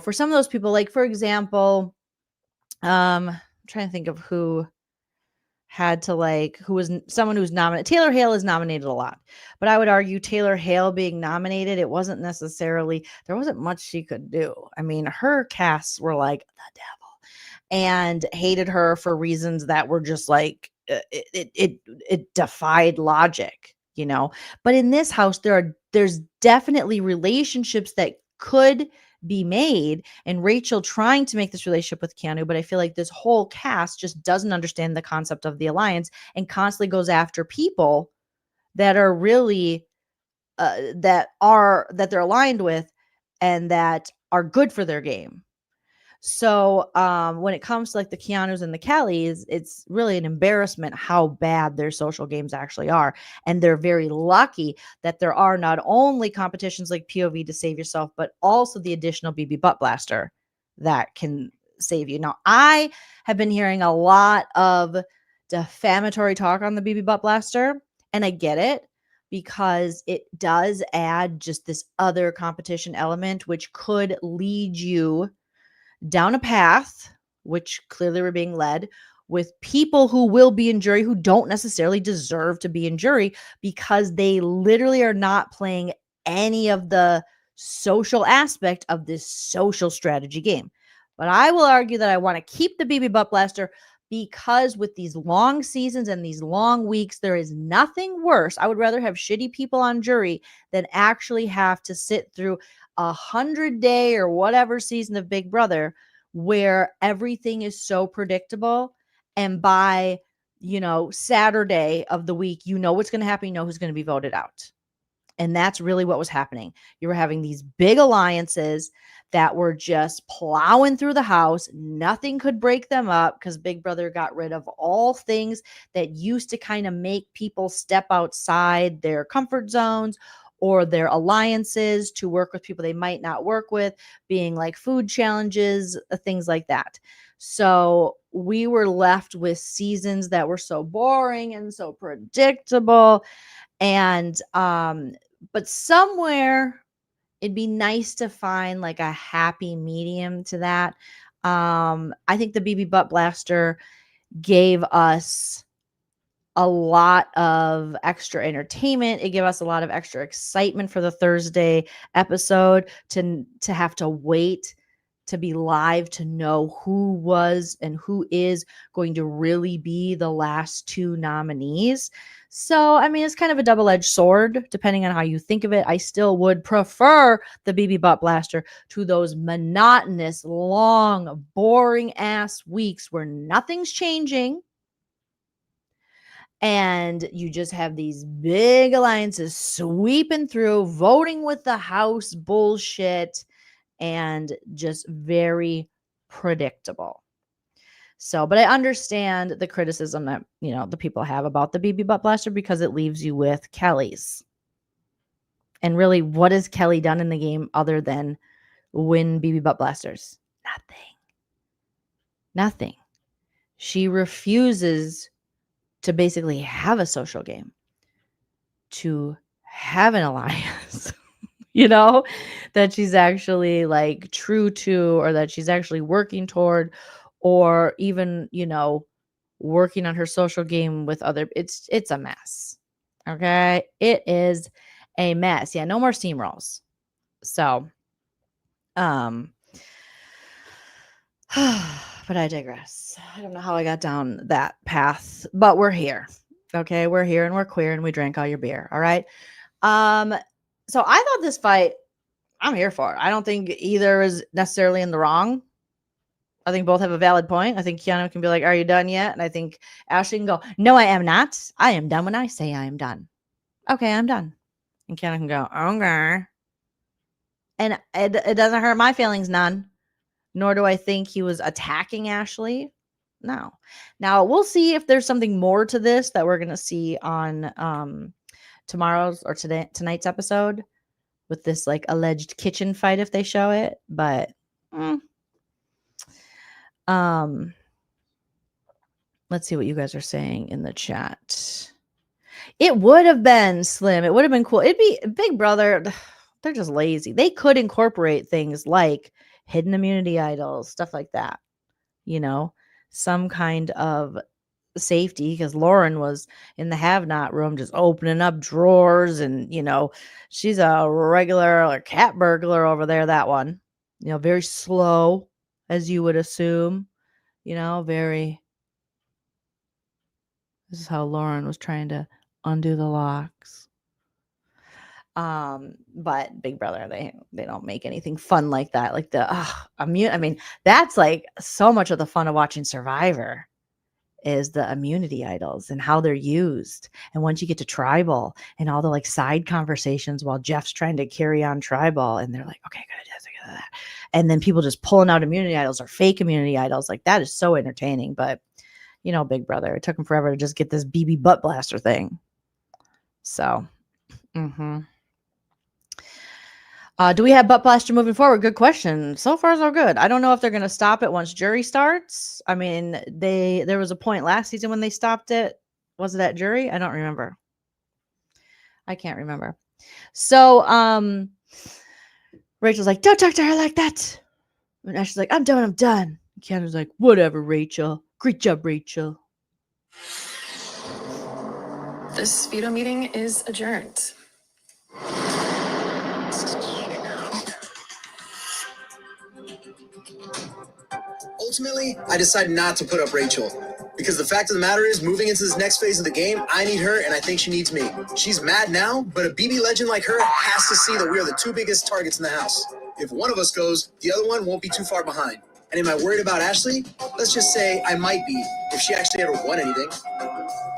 for some of those people, like for example, I'm trying to think of who had to who was someone who's nominated. Taylor Hale is nominated a lot, but I would argue Taylor Hale being nominated, it wasn't necessarily, there wasn't much she could do. I mean, her casts were like the devil and hated her for reasons that were just like, it defied logic, but in this house, there's definitely relationships that could be made, and Rachel trying to make this relationship with Keanu, but I feel like this whole cast just doesn't understand the concept of the alliance and constantly goes after people that are really that they're aligned with and that are good for their game. So when it comes to the Keanus and the Kellys, it's really an embarrassment how bad their social games actually are. And they're very lucky that there are not only competitions like POV to save yourself, but also the additional BB Butt Blaster that can save you. Now, I have been hearing a lot of defamatory talk on the BB Butt Blaster, and I get it because it does add just this other competition element, which could lead you down a path, which clearly we're being led, with people who will be in jury who don't necessarily deserve to be in jury because they literally are not playing any of the social aspect of this social strategy game. But I will argue that I want to keep the BB Butt Blaster because with these long seasons and these long weeks, there is nothing worse. I would rather have shitty people on jury than actually have to sit through 100-day or whatever season of Big Brother where everything is so predictable. And by, Saturday of the week, what's going to happen. You know who's going to be voted out. And that's really what was happening. You were having these big alliances that were just plowing through the house. Nothing could break them up because Big Brother got rid of all things that used to kind of make people step outside their comfort zones or their alliances to work with people they might not work with, being like food challenges, things like that. So we were left with seasons that were so boring and so predictable. And, but somewhere it'd be nice to find a happy medium to that. I think the BB Butt Blaster gave us a lot of extra entertainment. It gave us a lot of extra excitement for the Thursday episode to have to wait to be live to know who was and who is going to really be the last 2 nominees. So, I mean, it's kind of a double-edged sword, depending on how you think of it. I still would prefer the BB Butt Blaster to those monotonous, long, boring-ass weeks where nothing's changing. And you just have these big alliances sweeping through, voting with the house bullshit, and just very predictable. So, but I understand the criticism that, the people have about the BB Butt Blaster because it leaves you with Kelly's. And really, what has Kelly done in the game other than win BB Butt Blasters? Nothing. She refuses to basically have a social game, to have an alliance. you know, that she's actually like true to, or that she's actually working toward, or even, you know, working on her social game with other. It's a mess. Okay, it is a mess. Yeah, no more steamrolls. So, um, but I digress. I don't know how I got down that path, but we're here. Okay, we're here and we're queer and we drank all your beer. All right. So I thought this fight, I'm here for it. I don't think either is necessarily in the wrong. I think both have a valid point. I think Keanu can be like, "Are you done yet?" And I think Ashley can go, "No, I am not. I am done when I say I am done." Okay, I'm done. And Keanu can go, "Okay." And it doesn't hurt my feelings none. Nor do I think he was attacking Ashley. No. Now we'll see if there's something more to this that we're gonna see on tomorrow's or tonight's episode with this like alleged kitchen fight if they show it. But let's see what you guys are saying in the chat. It would have been slim. It would have been cool. It'd be Big Brother. They're just lazy. They could incorporate things like hidden immunity idols, stuff like that. You know, some kind of safety, because Lauren was in the have-not room just opening up drawers, and you know, she's a regular or cat burglar over there, that one. You know, very slow, as you would assume. You know, very. This is how Lauren was trying to undo the locks. But Big Brother, they don't make anything fun like that. Like the I mean, that's like so much of the fun of watching Survivor is the immunity idols and how they're used. And once you get to tribal and all the like side conversations while Jeff's trying to carry on tribal, and they're like, okay, good, yes, I got that. And then people just pulling out immunity idols or fake immunity idols. Like that is so entertaining. But you know, Big Brother, it took him forever to just get this BB butt blaster thing. So, do we have butt blaster moving forward? Good question. So far, so good. I don't know if they're going to stop it once jury starts. I mean, there was a point last season when they stopped it. Was it at jury? I don't remember. I can't remember. So, Rachel's like, "Don't talk to her like that." And Ashley's like, "I'm done. I'm done." Keanu's like, "Whatever, Rachel. Great job, Rachel." This veto meeting is adjourned. Ultimately, I decided not to put up Rachel. Because the fact of the matter is, moving into this next phase of the game, I need her and I think she needs me. She's mad now, but a BB legend like her has to see that we are the two biggest targets in the house. If one of us goes, the other one won't be too far behind. And am I worried about Ashley? Let's just say I might be, if she actually ever won anything.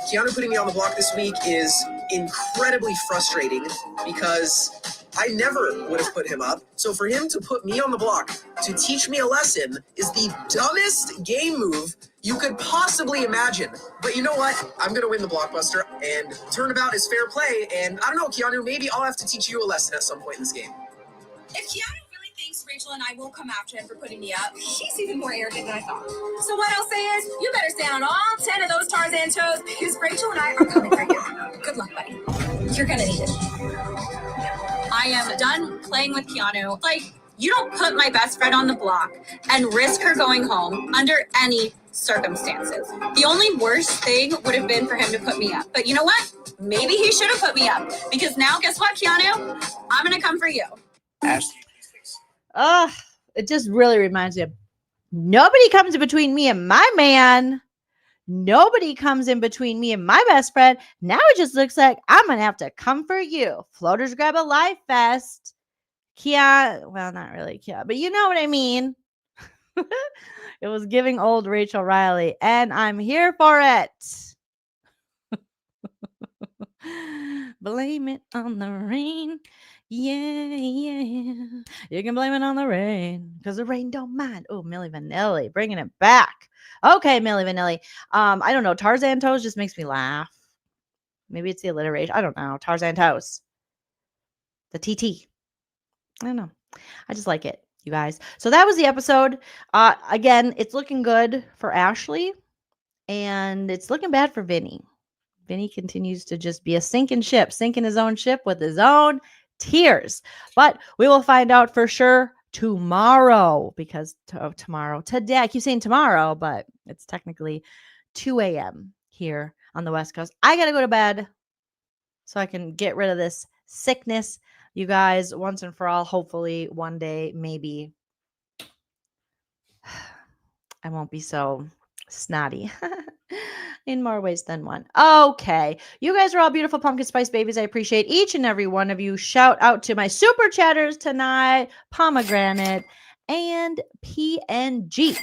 Keanu putting me on the block this week is incredibly frustrating because I never would have put him up. So for him to put me on the block to teach me a lesson is the dumbest game move you could possibly imagine. But you know what? I'm going to win the blockbuster, and turnabout is fair play. And I don't know, Keanu, maybe I'll have to teach you a lesson at some point in this game. If Keanu really thinks Rachel and I won't come after him for putting me up, he's even more arrogant than I thought. So what I'll say is, you better stand on all 10 of those Tarzan toes, because Rachel and I are coming for you. Good luck, buddy. You're gonna need it. I am done playing with Keanu. Like, you don't put my best friend on the block and risk her going home under any circumstances. The only worst thing would have been for him to put me up. But you know what? Maybe he should have put me up. Because now, guess what, Keanu? I'm gonna come for you. It just really reminds me of nobody comes in between me and my man. Nobody comes in between me and my best friend. Now it just looks like I'm going to have to come for you. Floaters grab a life vest. Kia, well, not really Kia, but you know what I mean. It was giving old Rachel Riley, and I'm here for it. Blame it on the rain. Yeah. You can blame it on the rain because the rain don't mind. Oh, Milli Vanilli, bringing it back. Okay, Milli Vanilli. I don't know. Tarzan toes just makes me laugh. Maybe it's the alliteration. I don't know. Tarzan toes. The TT. I don't know. I just like it, you guys. So that was the episode. Again, it's looking good for Ashley, and it's looking bad for Vinny. Vinny continues to just be a sinking ship, sinking his own ship with his own tears. But we will find out for sure tomorrow, because today, I keep saying tomorrow, but it's technically 2 a.m. here on the West Coast. I got to go to bed so I can get rid of this sickness. You guys, once and for all, hopefully one day, maybe I won't be so snotty in more ways than one. Okay. You guys are all beautiful pumpkin spice babies. I appreciate each and every one of you. Shout out to my super chatters tonight, Pomegranate and PNG.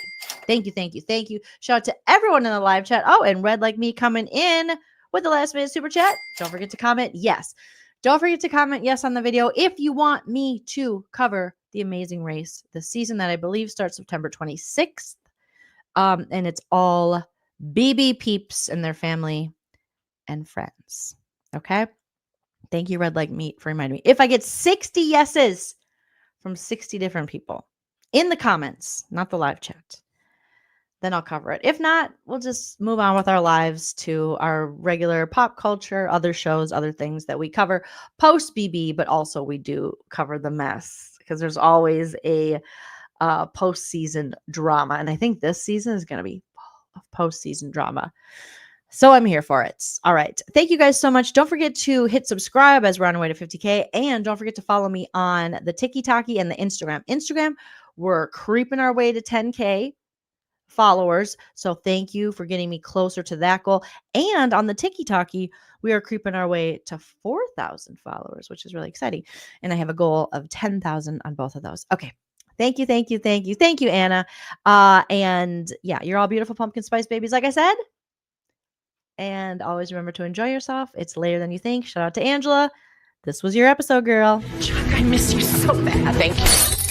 Thank you, thank you, thank you. Shout out to everyone in the live chat. Oh, and Red Like Me coming in with the last minute super chat. Don't forget to comment yes. Don't forget to comment yes on the video if you want me to cover the Amazing Race this season that I believe starts September 26th. And it's all BB peeps and their family and friends. Okay. Thank you, Red Like Meat, for reminding me. If I get 60 yeses from 60 different people in the comments, not the live chat, then I'll cover it. If not, we'll just move on with our lives to our regular pop culture, other shows, other things that we cover post BB, but also we do cover the mess because there's always a postseason drama. And I think this season is going to be full of postseason drama. So I'm here for it. All right. Thank you guys so much. Don't forget to hit subscribe as we're on our way to 50K. And don't forget to follow me on the TikTok and the Instagram. Instagram, we're creeping our way to 10K followers. So thank you for getting me closer to that goal. And on the TikTok, we are creeping our way to 4,000 followers, which is really exciting. And I have a goal of 10,000 on both of those. Okay. Thank you, thank you, thank you, thank you, Anna. And yeah, you're all beautiful pumpkin spice babies, like I said. And always remember to enjoy yourself. It's later than you think. Shout out to Angela. This was your episode, girl. Chuck, I miss you so bad. Thank you.